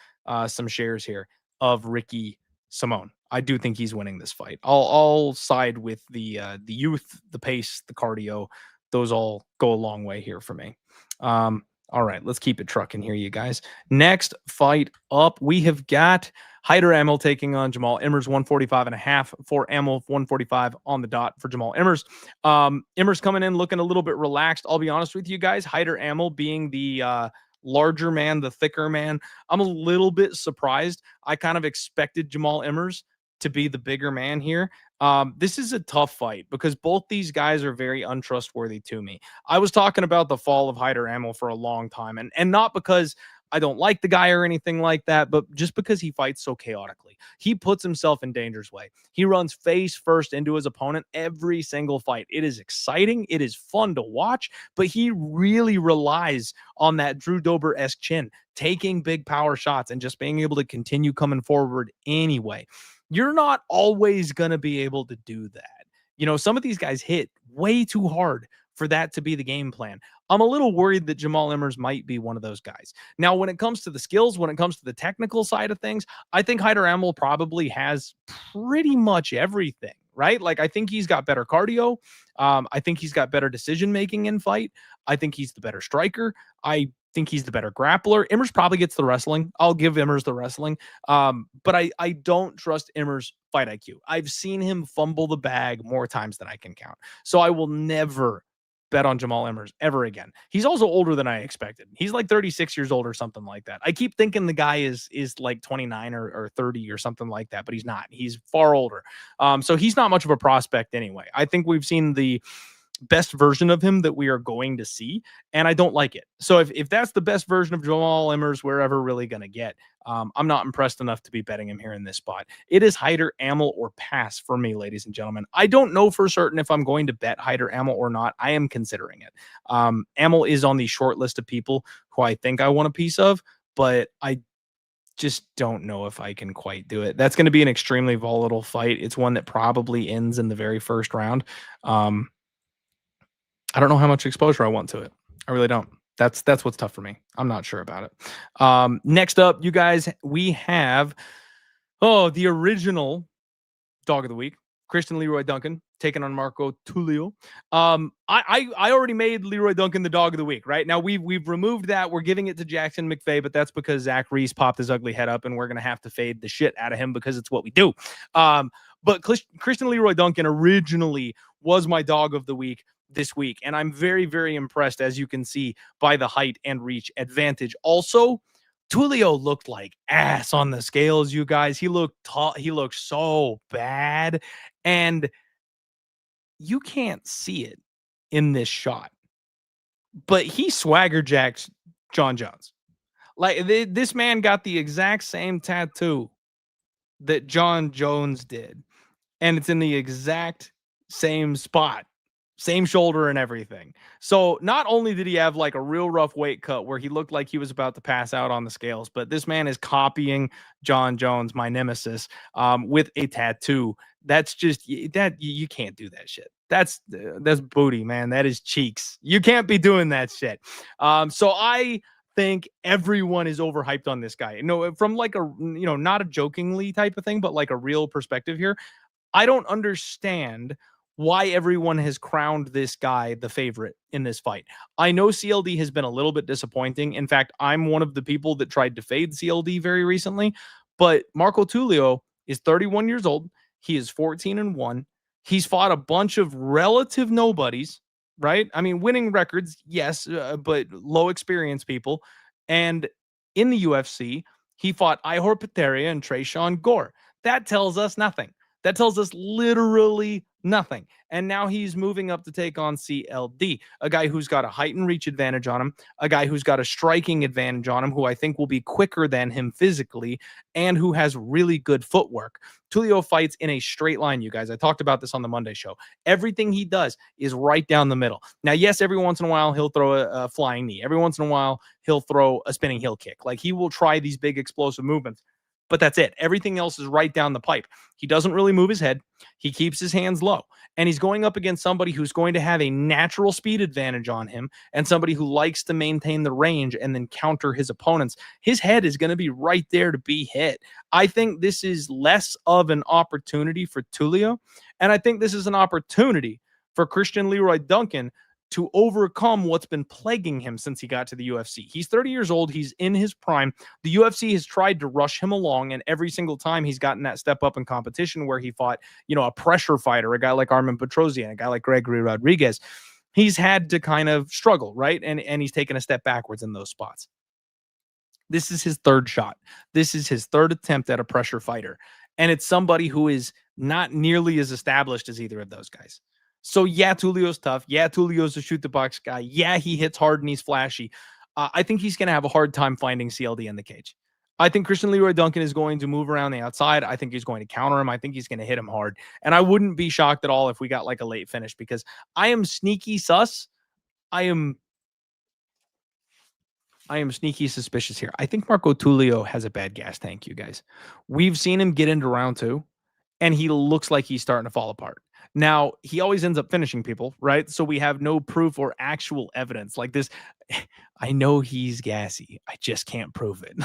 some shares here of Ricky Simone. I do think he's winning this fight. I'll side with the youth, the pace, the cardio. Those all go a long way here for me. All right, let's keep it trucking here, you guys. Next fight up, we have got Hyder Amel taking on Jamal Emmers, 145.5 for Amel, 145 on the dot for Jamal Emmers. Emmers coming in looking a little bit relaxed. I'll be honest with you guys. Hyder Amel being the larger man, the thicker man, I'm a little bit surprised. I kind of expected Jamal Emmers to be the bigger man here. This is a tough fight because both these guys are very untrustworthy to me. I was talking about the fall of Hyder Amel for a long time, and not because I don't like the guy or anything like that, but just because he fights so chaotically. He puts himself in danger's way. He runs face first into his opponent every single fight. It is exciting. It is fun to watch, but he really relies on that Drew Dober-esque chin, taking big power shots and just being able to continue coming forward anyway. You're not always going to be able to do that. You know, some of these guys hit way too hard for that to be the game plan. I'm a little worried that Jamal Emmers might be one of those guys. Now, when it comes to the skills, when it comes to the technical side of things, I think Hyder Amel probably has pretty much everything, right? Like, I think he's got better cardio. I think he's got better decision-making in fight. I think he's the better striker. I think he's the better grappler. Emmers probably gets the wrestling. I'll give Emmers the wrestling. But I don't trust Emmers' fight IQ. I've seen him fumble the bag more times than I can count. So I will never bet on Jamal Emmers ever again. He's also older than I expected. He's like 36 years old or something like that. I keep thinking the guy is like 29 or 30 or something like that, but he's not. He's far older. So he's not much of a prospect anyway. I think we've seen the best version of him that we are going to see, and I don't like it. So if that's the best version of Jamal Emmers we're ever really going to get, I'm not impressed enough to be betting him here in this spot. It is Hyder Amel or pass for me, ladies and gentlemen. I don't know for certain if I'm going to bet Hyder Amel or not. I am considering it. Amel is on the short list of people who I think I want a piece of, but I just don't know if I can quite do it. That's going to be an extremely volatile fight. It's one that probably ends in the very first round. I don't know how much exposure I want to it. I really don't. That's what's tough for me. I'm not sure about it. Next up, you guys, we have the original dog of the week, Christian Leroy Duncan, taking on Marco Tulio. I already made Leroy Duncan the dog of the week, right? Now we've removed that. We're giving it to Jackson McVey, but that's because Zach Reese popped his ugly head up, and we're gonna have to fade the shit out of him because it's what we do. But Christian Leroy Duncan originally was my dog of the week this week, and I'm very, very impressed, as you can see, by the height and reach advantage. Also, Tulio looked like ass on the scales, you guys. He looked tall. He looked so bad. And you can't see it in this shot, but he swagger jacks John Jones. Like this man got the exact same tattoo that John Jones did, and it's in the exact same spot, same shoulder and everything. So not only did he have like a real rough weight cut where he looked like he was about to pass out on the scales, but this man is copying John Jones, my nemesis, with a tattoo. That's just that you can't do that shit. That's booty, man. That is cheeks. You can't be doing that shit. So I think everyone is overhyped on this guy. No, from like a not a jokingly type of thing, but like a real perspective here. I don't understand why everyone has crowned this guy the favorite in this fight. I know CLD has been a little bit disappointing. In fact, I'm one of the people that tried to fade CLD very recently, but Marco Tulio is 31 years old. He is 14-1. He's fought a bunch of relative nobodies, right? I mean, winning records, yes, but low experience people. And in the UFC, he fought Ihor Peteria and Tresean Gore. That tells us nothing. That tells us literally nothing. And now he's moving up to take on CLD, a guy who's got a height and reach advantage on him, a guy who's got a striking advantage on him, who I think will be quicker than him physically, and who has really good footwork. Tulio fights in a straight line, you guys. I talked about this on the Monday show. Everything he does is right down the middle. Now, yes, every once in a while he'll throw a flying knee. Every once in a while he'll throw a spinning heel kick. Like he will try these big explosive movements. But that's it. Everything else is right down the pipe. He doesn't really move his head. He keeps his hands low. And he's going up against somebody who's going to have a natural speed advantage on him and somebody who likes to maintain the range and then counter his opponents. His head is going to be right there to be hit. I think this is less of an opportunity for Tulio. And I think this is an opportunity for Christian Leroy Duncan to overcome what's been plaguing him since he got to the UFC. He's 30 years old. He's in his prime. The UFC has tried to rush him along, and every single time he's gotten that step up in competition where he fought, a pressure fighter, a guy like Armin Petrosian, a guy like Gregory Rodriguez, he's had to kind of struggle, right? And he's taken a step backwards in those spots. This is his third shot. This is his third attempt at a pressure fighter. And it's somebody who is not nearly as established as either of those guys. So yeah, Tulio's tough. Yeah, Tulio's a shoot the box guy. Yeah, he hits hard and he's flashy. I think he's going to have a hard time finding CLD in the cage. I think Christian Leroy Duncan is going to move around the outside. I think he's going to counter him. I think he's going to hit him hard. And I wouldn't be shocked at all if we got like a late finish because I am sneaky sus. I am sneaky suspicious here. I think Marco Tulio has a bad gas tank, you guys. We've seen him get into round 2 and he looks like he's starting to fall apart. Now, he always ends up finishing people, right? So we have no proof or actual evidence like this. I know he's gassy. I just can't prove it.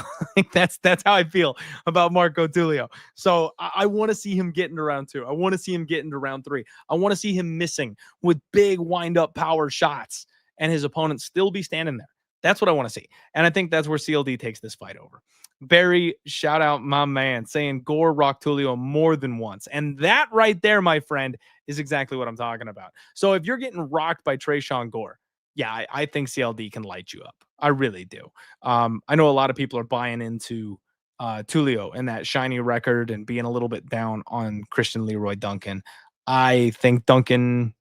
That's how I feel about Marco Tulio. So I want to see him get into round 2. I want to see him get into round 3. I want to see him missing with big wind-up power shots and his opponent still be standing there. That's what I want to see. And I think that's where CLD takes this fight over. Barry, shout out my man, saying Gore rocked Tulio more than once. And that right there, my friend, is exactly what I'm talking about. So if you're getting rocked by Tresean Gore, yeah, I think CLD can light you up. I really do. I know a lot of people are buying into Tulio and that shiny record and being a little bit down on Christian Leroy Duncan. I think Duncan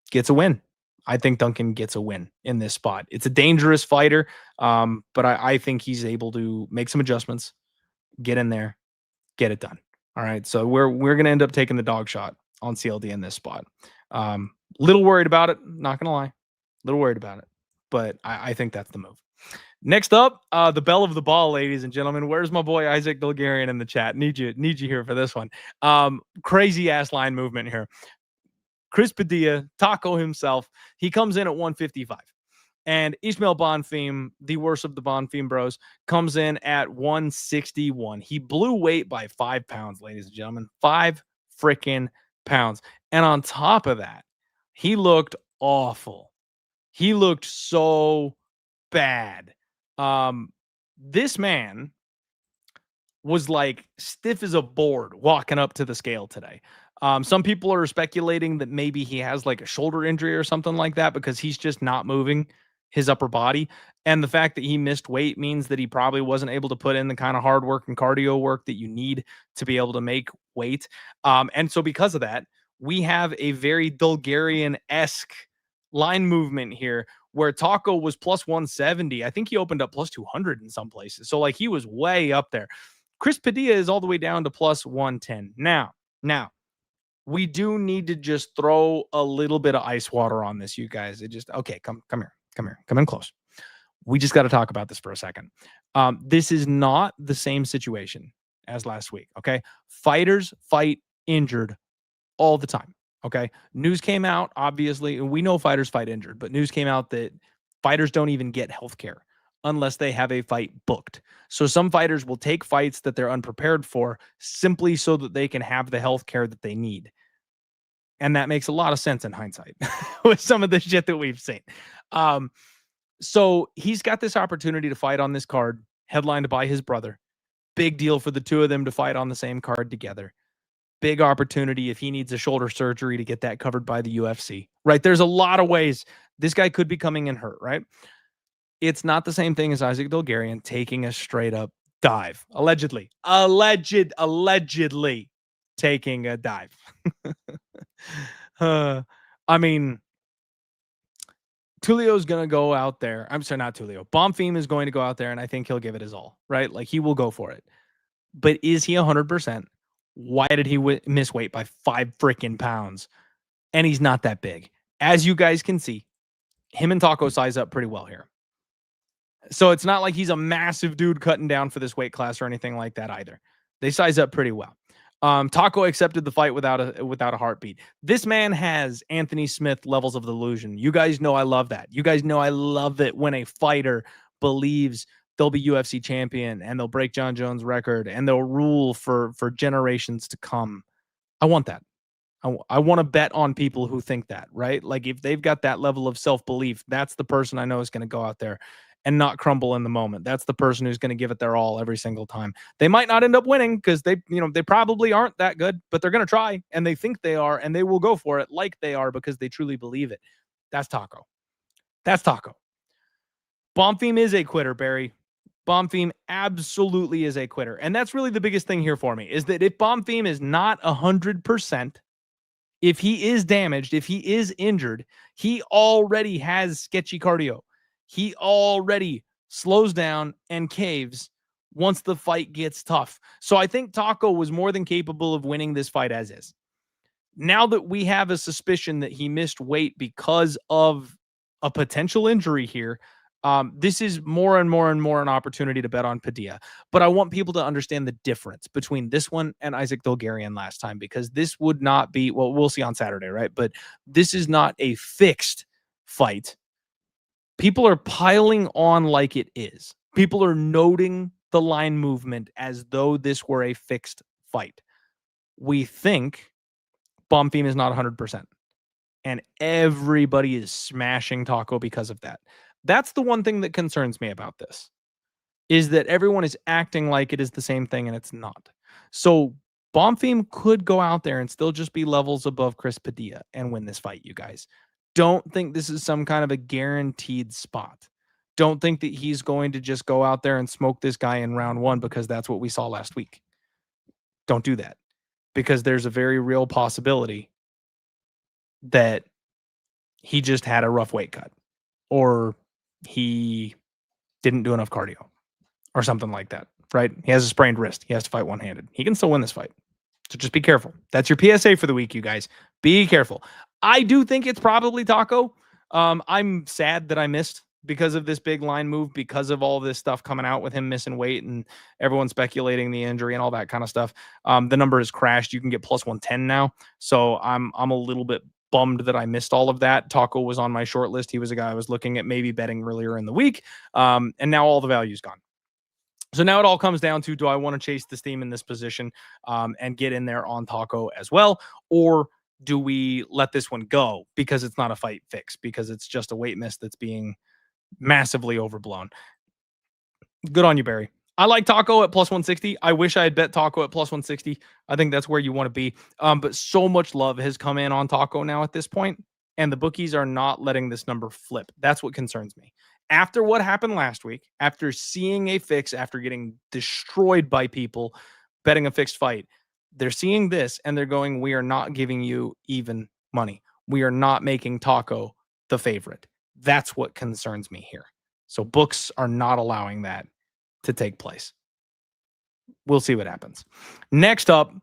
gets a win. I think Duncan gets a win in this spot. It's a dangerous fighter, but I think he's able to make some adjustments, get in there, get it done. All right, so we're going to end up taking the dog shot on CLD in this spot. Little worried about it, not going to lie. Little worried about it, but I think that's the move. Next up, the bell of the ball, ladies and gentlemen. Where's my boy Isaac Bulgarian in the chat? Need you here for this one. Crazy ass line movement here. Chris Padilla, Taco himself, he comes in at 155. And Ismail Bonfim, the worst of the Bonfim bros, comes in at 161. He blew weight by 5 pounds, ladies and gentlemen. 5 freaking pounds. And on top of that, he looked awful. He looked so bad. This man was like stiff as a board walking up to the scale today. Some people are speculating that maybe he has like a shoulder injury or something like that because he's just not moving. his upper body. And the fact that he missed weight means that he probably wasn't able to put in the kind of hard work and cardio work that you need to be able to make weight. And so because of that, we have a very Bulgarian-esque line movement here where Taco was plus 170. I think he opened up plus 200 in some places. So like he was way up there. Chris Padilla is all the way down to plus 110. Now, we do need to just throw a little bit of ice water on this, you guys. It just, okay, come in close. We just got to talk about this for a second. This is not the same situation as last week, okay? Fighters fight injured all the time, okay? News came out, obviously, and we know fighters fight injured, but news came out that fighters don't even get health care unless they have a fight booked. So some fighters will take fights that they're unprepared for simply so that they can have the health care that they need. And that makes a lot of sense in hindsight with some of the shit that we've seen. So he's got this opportunity to fight on this card, headlined by his brother. Big deal for the two of them to fight on the same card together. Big opportunity if he needs a shoulder surgery to get that covered by the UFC, right? There's a lot of ways this guy could be coming in hurt, right? It's not the same thing as Isaac Bulgarian taking a straight up dive. Allegedly taking a dive. I mean, Tulio's going to go out there. I'm sorry, not Tulio. Bonfam is going to go out there, and I think he'll give it his all, right? Like, he will go for it. But is he 100%? Why did he miss weight by 5 freaking pounds? And he's not that big. As you guys can see, him and Taco size up pretty well here. So it's not like he's a massive dude cutting down for this weight class or anything like that either. They size up pretty well. Taco accepted the fight without a heartbeat. This man has Anthony Smith levels of delusion. You guys know I love that. You guys know I love it when a fighter believes they'll be UFC champion and they'll break John Jones' record and they'll rule for generations to come. I want that. I want to bet on people who think that, right? Like if they've got that level of self-belief, that's the person I know is going to go out there and not crumble in the moment. That's the person who's going to give it their all every single time. They might not end up winning because they probably aren't that good, but they're going to try and they think they are and they will go for it like they are because they truly believe it. That's Taco. Bonfam is a quitter, Barry. Bonfam absolutely is a quitter. And that's really the biggest thing here for me is that if Bonfam is not 100%, if he is damaged, if he is injured, he already has sketchy cardio. He already slows down and caves once the fight gets tough. So I think Taco was more than capable of winning this fight as is. Now that we have a suspicion that he missed weight because of a potential injury here, this is more and more an opportunity to bet on Padilla. But I want people to understand the difference between this one and Isaac Bulgarian last time, because this would not be, well, we'll see on Saturday, right? But this is not a fixed fight. People are piling on like it is. People are noting the line movement as though this were a fixed fight. We think Bonfam is not 100%. And everybody is smashing Taco because of that. That's the one thing that concerns me about this, is that everyone is acting like it is the same thing and it's not. So Bonfam could go out there and still just be levels above Chris Padilla and win this fight, you guys. Don't think this is some kind of a guaranteed spot. Don't think that he's going to just go out there and smoke this guy in round 1 because that's what we saw last week. Don't do that, because there's a very real possibility that he just had a rough weight cut or he didn't do enough cardio or something like that, right? He has a sprained wrist. He has to fight one-handed. He can still win this fight. So just be careful. That's your PSA for the week, you guys. Be careful. I do think it's probably Taco. I'm sad that I missed because of this big line move, because of all this stuff coming out with him missing weight and everyone speculating the injury and all that kind of stuff. The number has crashed. You can get plus 110 now. So I'm a little bit bummed that I missed all of that. Taco was on my short list. He was a guy I was looking at maybe betting earlier in the week. And now all the value's gone. So now it all comes down to, do I want to chase the steam in this position and get in there on Taco as well? Or do we let this one go because it's not a fight fix, because it's just a weight miss that's being massively overblown? Good on you, Barry. I like Taco at plus 160. I wish I had bet Taco at plus 160. I think that's where you want to be. But so much love has come in on Taco now at this point. and the bookies are not letting this number flip. That's what concerns me. After what happened last week, after seeing a fix, after getting destroyed by people betting a fixed fight, they're seeing this and they're going, we are not giving you even money. We are not making Taco the favorite. That's what concerns me here. So books are not allowing that to take place. We'll see what happens. Next up,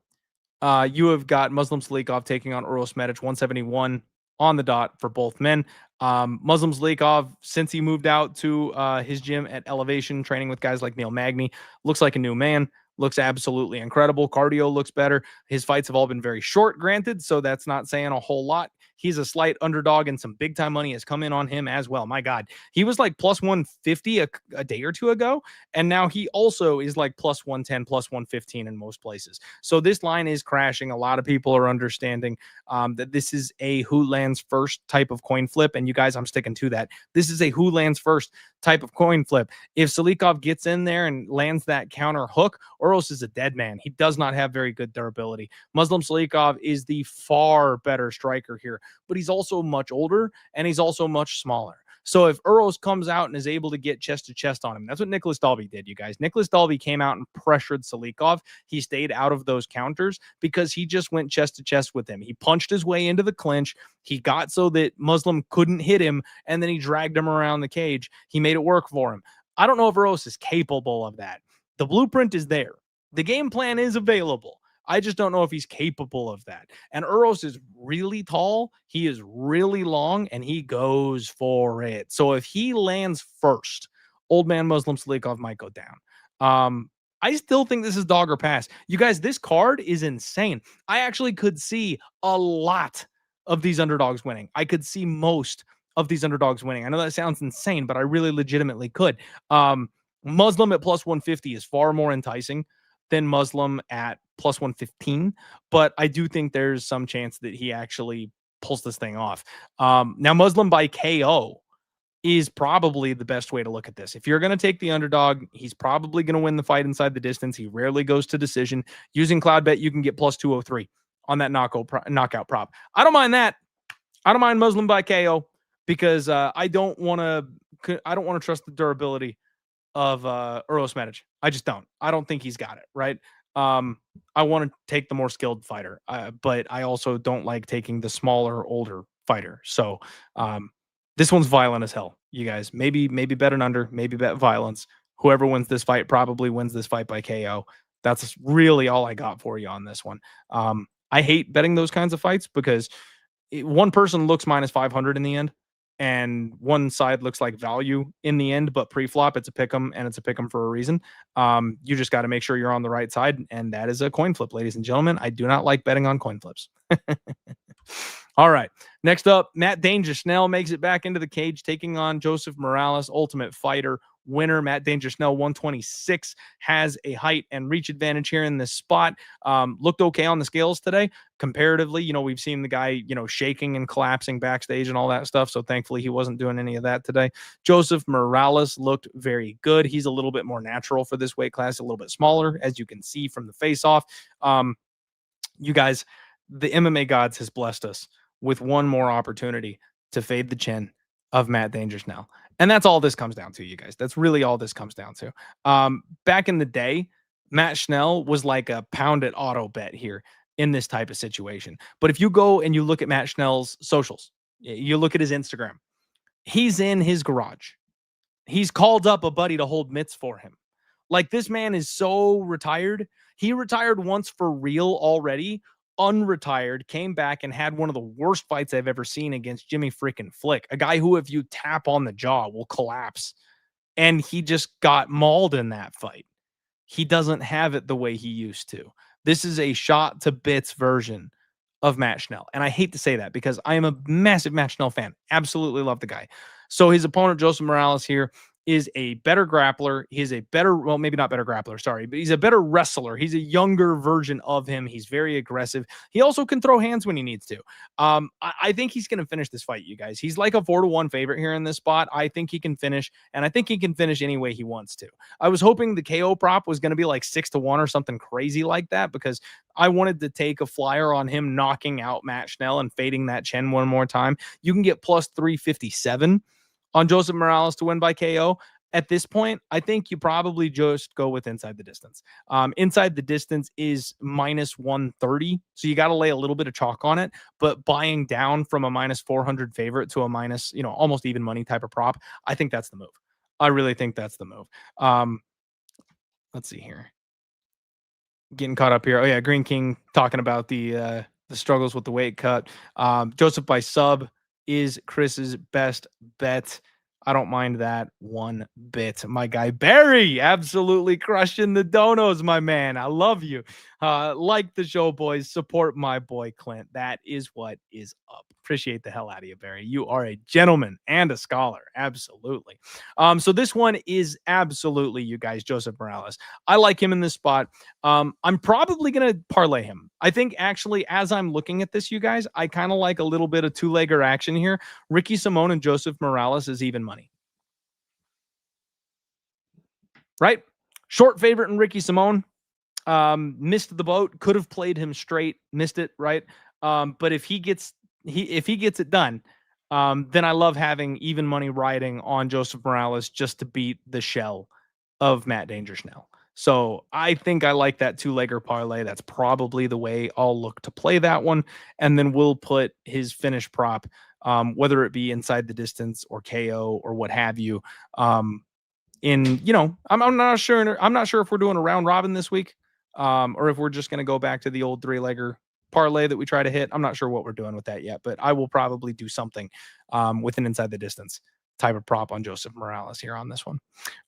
you have got Muslim Selikov taking on Uros Medic, 171 on the dot for both men. Muslim Selikov, since he moved out to his gym at Elevation, training with guys like Neil Magny, looks like a new man. Looks absolutely incredible. Cardio looks better. His fights have all been very short, granted, so that's not saying a whole lot. He's a slight underdog, and some big time money has come in on him as well. My God, he was like plus 150 a day or two ago, and now he also is like plus 110, plus 115 in most places. So this line is crashing. A lot of people are understanding that this is a who lands first type of coin flip, and you guys, I'm sticking to that. This is a who lands first type of coin flip. If Selikov gets in there and lands that counter hook, Uros is a dead man. He does not have very good durability. Muslim Selikov is the far better striker here, but he's also much older and he's also much smaller. So if Uros comes out and is able to get chest to chest on him, that's what Nicholas Dalby did, you guys. Nicholas Dalby came out and pressured Selikov. He stayed out of those counters because he just went chest to chest with him. He punched his way into the clinch. He got so that Muslim couldn't hit him, and then he dragged him around the cage. He made it work for him. I don't know if Uros is capable of that. The blueprint is there. The game plan is available. I just don't know if he's capable of that. And Uros is really tall. He is really long, and he goes for it. So if he lands first, old man Muslim Selikov might go down. I still think this is dog or pass. You guys, this card is insane. I actually could see a lot of these underdogs winning. I could see most of these underdogs winning. I know that sounds insane, but I really legitimately could. Muslim at plus 150 is far more enticing than Muslim at plus 115, but I do think there's some chance that he actually pulls this thing off. Now, Muslim by KO is probably the best way to look at this. If you're going to take the underdog, he's probably going to win the fight inside the distance. He rarely goes to decision. Using Cloudbet, you can get plus 203 on that knockout prop. I don't mind that. I don't mind Muslim by KO because I don't want to trust the durability of Uros Medic. I just don't. I don't think he's got it, right? I want to take the more skilled fighter, but I also don't like taking the smaller, older fighter. So this one's violent as hell, you guys. Maybe bet an under, maybe bet violence. Whoever wins this fight probably wins this fight by KO. That's really all I got for you on this one. I hate betting those kinds of fights because one person looks minus 500 in the end, and one side looks like value in the end, but pre-flop, it's a pick 'em, and it's a pick 'em for a reason. You just got to make sure you're on the right side, and that is a coin flip, ladies and gentlemen. I do not like betting on coin flips. All right. Next up, Matt Danger Snell makes it back into the cage, taking on Joseph Morales, Ultimate Fighter winner. Matt Danger Snell, 126, has a height and reach advantage here in this spot. Looked okay on the scales today. Comparatively, we've seen the guy, shaking and collapsing backstage and all that stuff. So thankfully he wasn't doing any of that today. Joseph Morales looked very good. He's a little bit more natural for this weight class, a little bit smaller, as you can see from the face off. You guys, the MMA gods has blessed us with one more opportunity to fade the chin of Matt Danger Snell. And that's all this comes down to, you guys. That's really all this comes down to. Back in the day, Matt Snell was like a pound it auto bet here in this type of situation. But if you go and you look at Matt Snell's socials, you look at his Instagram, he's in his garage. He's called up a buddy to hold mitts for him. Like, this man is so retired. He retired once for real already, unretired, came back and had one of the worst fights I've ever seen against Jimmy freaking Flick, a guy who, if you tap on the jaw, will collapse. And he just got mauled in that fight. He doesn't have it the way he used to. This is a shot to bits version of Matt Schnell. And I hate to say that because I am a massive Matt Schnell fan. Absolutely love the guy. So his opponent, Joseph Morales here, is a better grappler. He is a better, well, maybe not better grappler, sorry, but he's a better wrestler. He's a younger version of him. He's very aggressive. He also can throw hands when he needs to. I think he's going to finish this fight, you guys. He's like a 4-1 favorite here in this spot. I think he can finish, and I think he can finish any way he wants to. I was hoping the KO prop was going to be like 6-1 or something crazy like that, because I wanted to take a flyer on him knocking out Matt Snell and fading that chin one more time. You can get plus 357 on Joseph Morales to win by KO. At this point, I think you probably just go with inside the distance. Inside the distance is minus 130. So you got to lay a little bit of chalk on it, but buying down from a minus 400 favorite to a minus, almost even money type of prop, I think that's the move. I really think that's the move. Let's see here. Getting caught up here. Oh yeah, Green King talking about the struggles with the weight cut. Joseph by sub is Chris's best bet. I don't mind that one bit. My guy Barry, absolutely crushing the donos, my man. I love you. Like the show, boys. Support my boy Clint. That is what is up. Appreciate the hell out of you, Barry. You are a gentleman and a scholar. Absolutely. So this one is absolutely, you guys, Joseph Morales. I like him in this spot. I'm probably going to parlay him. I think actually, as I'm looking at this, you guys, I kind of like a little bit of two-legger action here. Ricky Simone and Joseph Morales is even money. Right? Short favorite in Ricky Simone. Missed the boat. Could have played him straight. Missed it, right? But if he gets it done, then I love having even money riding on Joseph Morales just to beat the shell of Matt Danger Snell. So I think I like that two-legger parlay. That's probably the way I'll look to play that one. And then we'll put his finish prop, whether it be inside the distance or KO or what have you. I'm not sure. I'm not sure if we're doing a round robin this week, or if we're just going to go back to the old three-legger parlay that we try to hit. I'm not sure what we're doing with that yet, but I will probably do something with an inside the distance type of prop on Joseph Morales here on this one.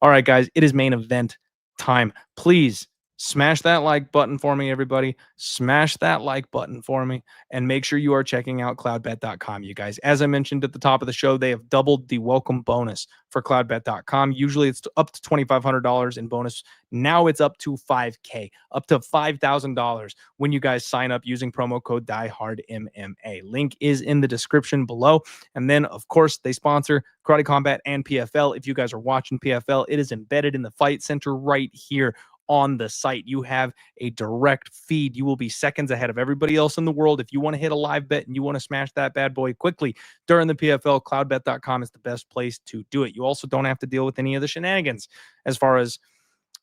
All right, guys, it is main event time. Please smash that like button for me, everybody. Smash that like button for me, and make sure you are checking out cloudbet.com, you guys. As I mentioned at the top of the show, they have doubled the welcome bonus for cloudbet.com. Usually it's up to $2,500 in bonus. Now it's up to $5,000, up to $5,000 when you guys sign up using promo code DieHardMMA. Link is in the description below. And then, of course, they sponsor Karate Combat and PFL. If you guys are watching PFL, it is embedded in the Fight Center right here on the site. You have a direct feed. You will be seconds ahead of everybody else in the world. If you want to hit a live bet and you want to smash that bad boy quickly during the PFL, cloudbet.com is the best place to do it. You also don't have to deal with any of the shenanigans as far as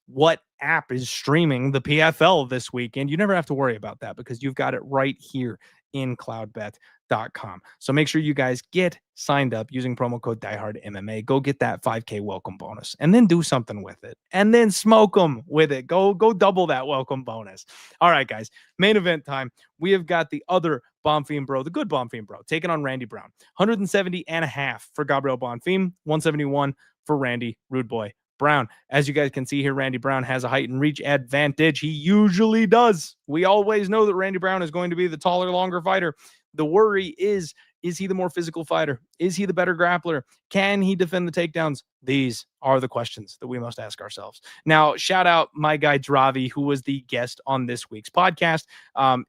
what app is streaming the PFL this weekend. You never have to worry about that because you've got it right here in cloudbet.com. So make sure you guys get signed up using promo code DieHardMMA. Go get that $5,000 welcome bonus and then do something with it and then smoke them with it. Go double that welcome bonus. All right, guys, main event time. We have got the other Bonfam bro, the good Bonfam bro, taking on Randy Brown. 170.5 for Gabriel Bonfam, 171 for Randy Rude Boy Brown. As you guys can see here, Randy Brown has a height and reach advantage. He usually does. We always know that Randy Brown is going to be the taller, longer fighter. The worry is he the more physical fighter? Is he the better grappler? Can he defend the takedowns? These are the questions that we must ask ourselves. Now, shout out my guy Dravi, who was the guest on this week's podcast.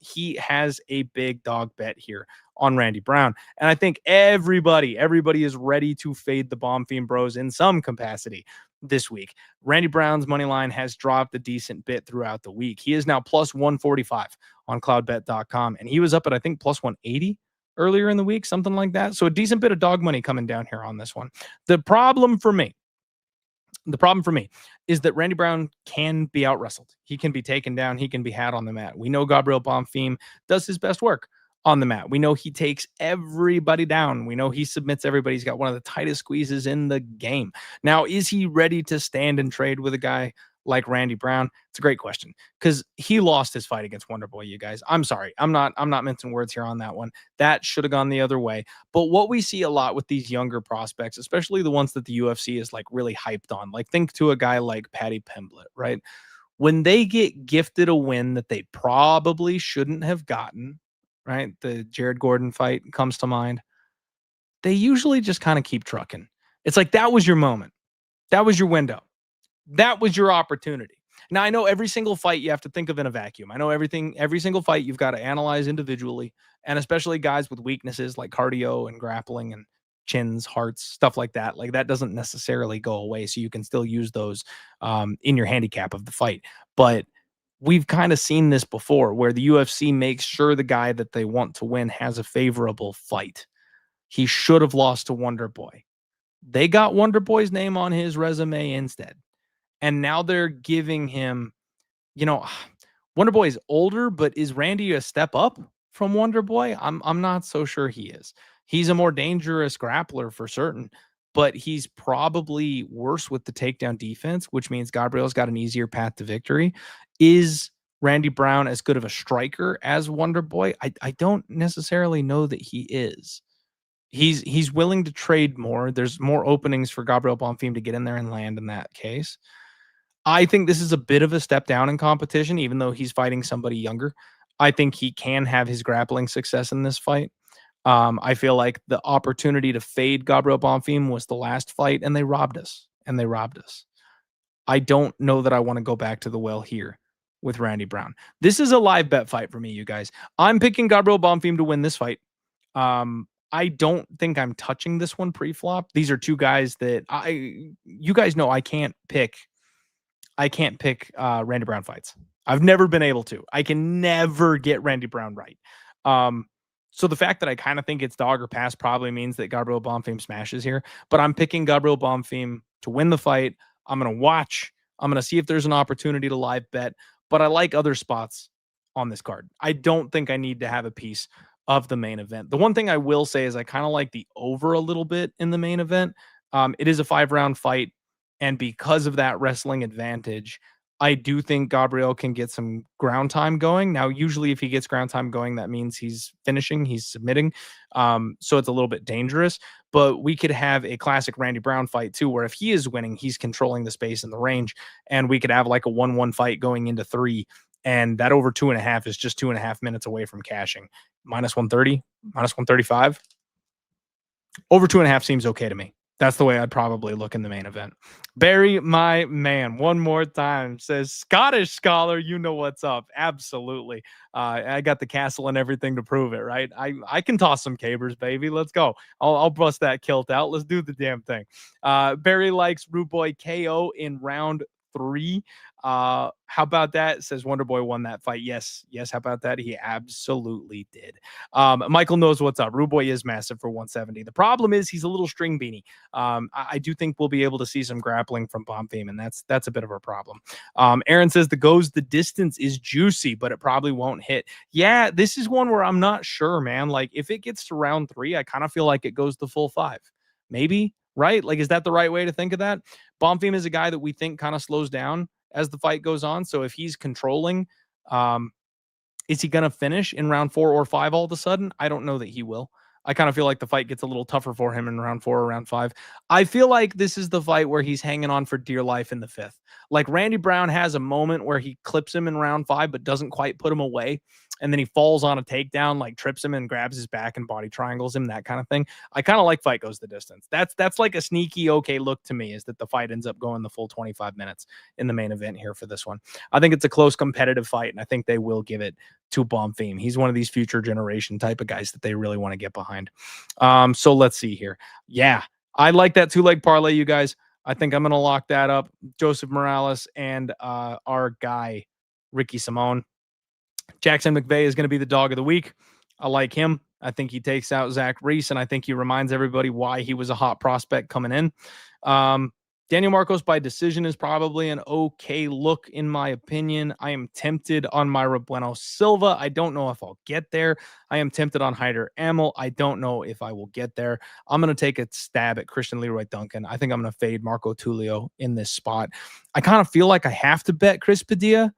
He has a big dog bet here on Randy Brown. And I think everybody is ready to fade the Bonfam bros in some capacity this week. Randy Brown's money line has dropped a decent bit throughout the week. He is now plus 145 on cloudbet.com, and he was up at, I think, plus 180 earlier in the week, something like that. So a decent bit of dog money coming down here on this one. The problem for me is that Randy Brown can be out wrestled. He can be taken down. He can be had on the mat. We know Gabriel Bonfam does his best work on the mat. We know he takes everybody down. We know he submits everybody. He's got one of the tightest squeezes in the game. Now, is he ready to stand and trade with a guy like Randy Brown? It's a great question because he lost his fight against Wonder Boy, you guys. I'm sorry. I'm not mincing words here on that one. That should have gone the other way. But what we see a lot with these younger prospects, especially the ones that the UFC is like really hyped on, like think to a guy like Paddy Pimblett, right? When they get gifted a win that they probably shouldn't have gotten, right? The Jared Gordon fight comes to mind. They usually just kind of keep trucking. It's like that was your moment. That was your window. That was your opportunity. Now, I know every single fight you have to think of in a vacuum. I know every single fight you've got to analyze individually, and especially guys with weaknesses like cardio and grappling and chins, hearts, stuff like that. Like that doesn't necessarily go away. So you can still use those in your handicap of the fight. But we've kind of seen this before where the UFC makes sure the guy that they want to win has a favorable fight. He should have lost to Wonder Boy. They got Wonder Boy's name on his resume instead. And now they're giving him, you know, Wonder Boy is older, but is Randy a step up from Wonder Boy? I'm not so sure he is. He's a more dangerous grappler for certain, but he's probably worse with the takedown defense, which means Gabriel's got an easier path to victory. Is Randy Brown as good of a striker as Wonder Boy? I don't necessarily know that he is. He's willing to trade more. There's more openings for Gabriel Bonfim to get in there and land in that case. I think this is a bit of a step down in competition, even though he's fighting somebody younger. I think he can have his grappling success in this fight. I feel like the opportunity to fade Gabriel Bonfim was the last fight, and they robbed us. I don't know that I want to go back to the well here with Randy Brown. This is a live bet fight for me, you guys. I'm picking Gabriel Bonfim to win this fight. I don't think I'm touching this one pre-flop. These are two guys that you guys know I can't pick Randy Brown fights. I've never been able to. I can never get Randy Brown right. So the fact that I kind of think it's dog or pass probably means that Gabriel Bonfim smashes here. But I'm picking Gabriel Bonfim to win the fight. I'm going to watch. I'm going to see if there's an opportunity to live bet. But I like other spots on this card. I don't think I need to have a piece of the main event. The one thing I will say is I kind of like the over a little bit in the main event. It is a 5-round fight. And because of that wrestling advantage, I do think Gabriel can get some ground time going. Now, usually if he gets ground time going, that means he's finishing, he's submitting. So it's a little bit dangerous. But we could have a classic Randy Brown fight too, where if he is winning, he's controlling the space and the range. And we could have like a 1-1 fight going into 3. And that over 2.5 is just 2.5 minutes away from cashing. Minus 130, minus 135. Over 2.5 seems okay to me. That's the way I'd probably look in the main event. Barry, my man, one more time says, Scottish scholar, you know what's up. Absolutely. I got the castle and everything to prove it, right? I can toss some cabers, baby. Let's go. I'll bust that kilt out. Let's do the damn thing. Barry likes Rude Boy KO in round 3. How about that? Says Wonder Boy won that fight. Yes. How about that? He absolutely did. Michael knows what's up. Rude Boy is massive for 170. The problem is he's a little string beanie. I do think we'll be able to see some grappling from Bonfim, and that's a bit of a problem. Aaron says the distance is juicy, but it probably won't hit. Yeah, this is one where I'm not sure, man. Like if it gets to round 3, I kind of feel like it goes the full 5. Maybe, right? Like, is that the right way to think of that? Bonfim is a guy that we think kind of slows down as the fight goes on. So if he's controlling, is he going to finish in round 4 or 5 all of a sudden? I don't know that he will. I kind of feel like the fight gets a little tougher for him in round 4 or round 5. I feel like this is the fight where he's hanging on for dear life in the 5th. Like Randy Brown has a moment where he clips him in round 5, but doesn't quite put him away. And then he falls on a takedown, like trips him and grabs his back and body triangles him, that kind of thing. I kind of like fight goes the distance. That's like a sneaky okay look to me, is that the fight ends up going the full 25 minutes in the main event here for this one. I think it's a close competitive fight, and I think they will give it to Bonfim. He's one of these future generation type of guys that they really want to get behind. So let's see here. Yeah, I like that 2-leg parlay, you guys. I think I'm going to lock that up. Joseph Morales and our guy, Ricky Simone. Jackson McVey is going to be the dog of the week. I like him. I think he takes out Zach Reese, and I think he reminds everybody why he was a hot prospect coming in. Daniel Marcos by decision is probably an okay look, in my opinion. I am tempted on Myra Bueno Silva. I don't know if I'll get there. I am tempted on Hyder Amel. I don't know if I will get there. I'm going to take a stab at Christian Leroy Duncan. I think I'm going to fade Marco Tulio in this spot. I kind of feel like I have to bet Chris Padilla.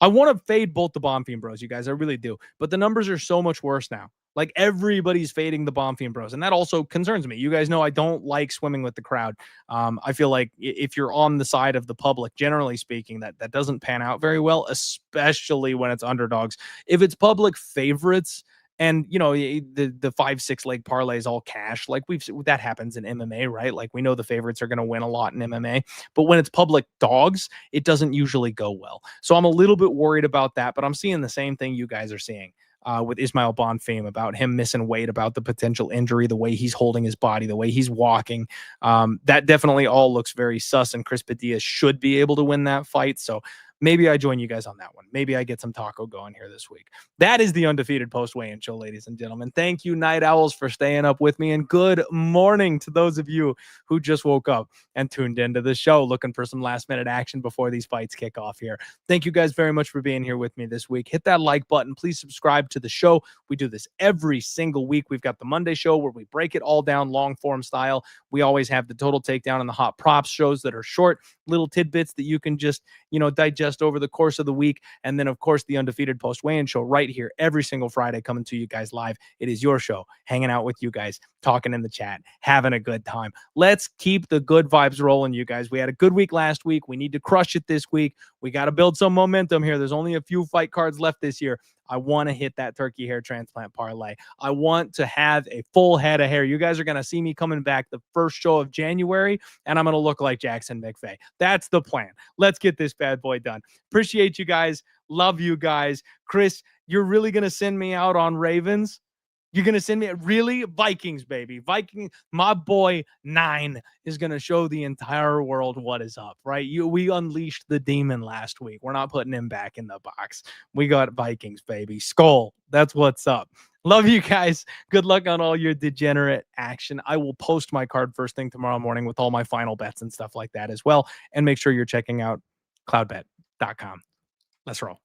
I want to fade both the Bonfim bros, you guys. I really do. But the numbers are so much worse now. Like everybody's fading the Bonfim bros. And that also concerns me. You guys know I don't like swimming with the crowd. I feel like if you're on the side of the public, generally speaking, that doesn't pan out very well, especially when it's underdogs. If it's public favorites And the 5-6 leg parlays all cash. Like that happens in MMA, right? Like we know the favorites are going to win a lot in MMA, but when it's public dogs, it doesn't usually go well. So I'm a little bit worried about that, but I'm seeing the same thing you guys are seeing. With Ismail Bonfam, about him missing weight, about the potential injury, the way he's holding his body, the way he's walking. That definitely all looks very sus, and Chris Padilla should be able to win that fight. So maybe I join you guys on that one. Maybe I get some taco going here this week. That is the Undefeated Post Weigh-In Show, ladies and gentlemen. Thank you, Night Owls, for staying up with me, and good morning to those of you who just woke up and tuned into the show looking for some last-minute action before these fights kick off here. Thank you guys very much for being here with me this week. Hit that like button. Please subscribe to the show. We do this every single week. We've got the Monday show where we break it all down long-form style. We always have the Total Takedown and the Hot Props shows that are short, little tidbits that you can just, digest over the course of the week. And then, of course, the Undefeated Post Weigh-In Show right here every single Friday, coming to you guys live. It is your show, hanging out with you guys, talking in the chat, having a good time. Let's keep the good vibes rolling, you guys. We had a good week last week. We need to crush it this week. We got to build some momentum here. There's only a few fight cards left this year. I want to hit that turkey hair transplant parlay. I want to have a full head of hair. You guys are going to see me coming back the first show of January, and I'm going to look like Jackson McVey. That's the plan. Let's get this bad boy done. Appreciate you guys. Love you guys. Chris, you're really going to send me out on Ravens? You're going to send me really? Vikings, baby. Vikings. My boy 9 is going to show the entire world what is up, right? We unleashed the demon last week. We're not putting him back in the box. We got Vikings, baby. Skull. That's what's up. Love you guys. Good luck on all your degenerate action. I will post my card first thing tomorrow morning with all my final bets and stuff like that as well. And make sure you're checking out cloudbet.com. Let's roll.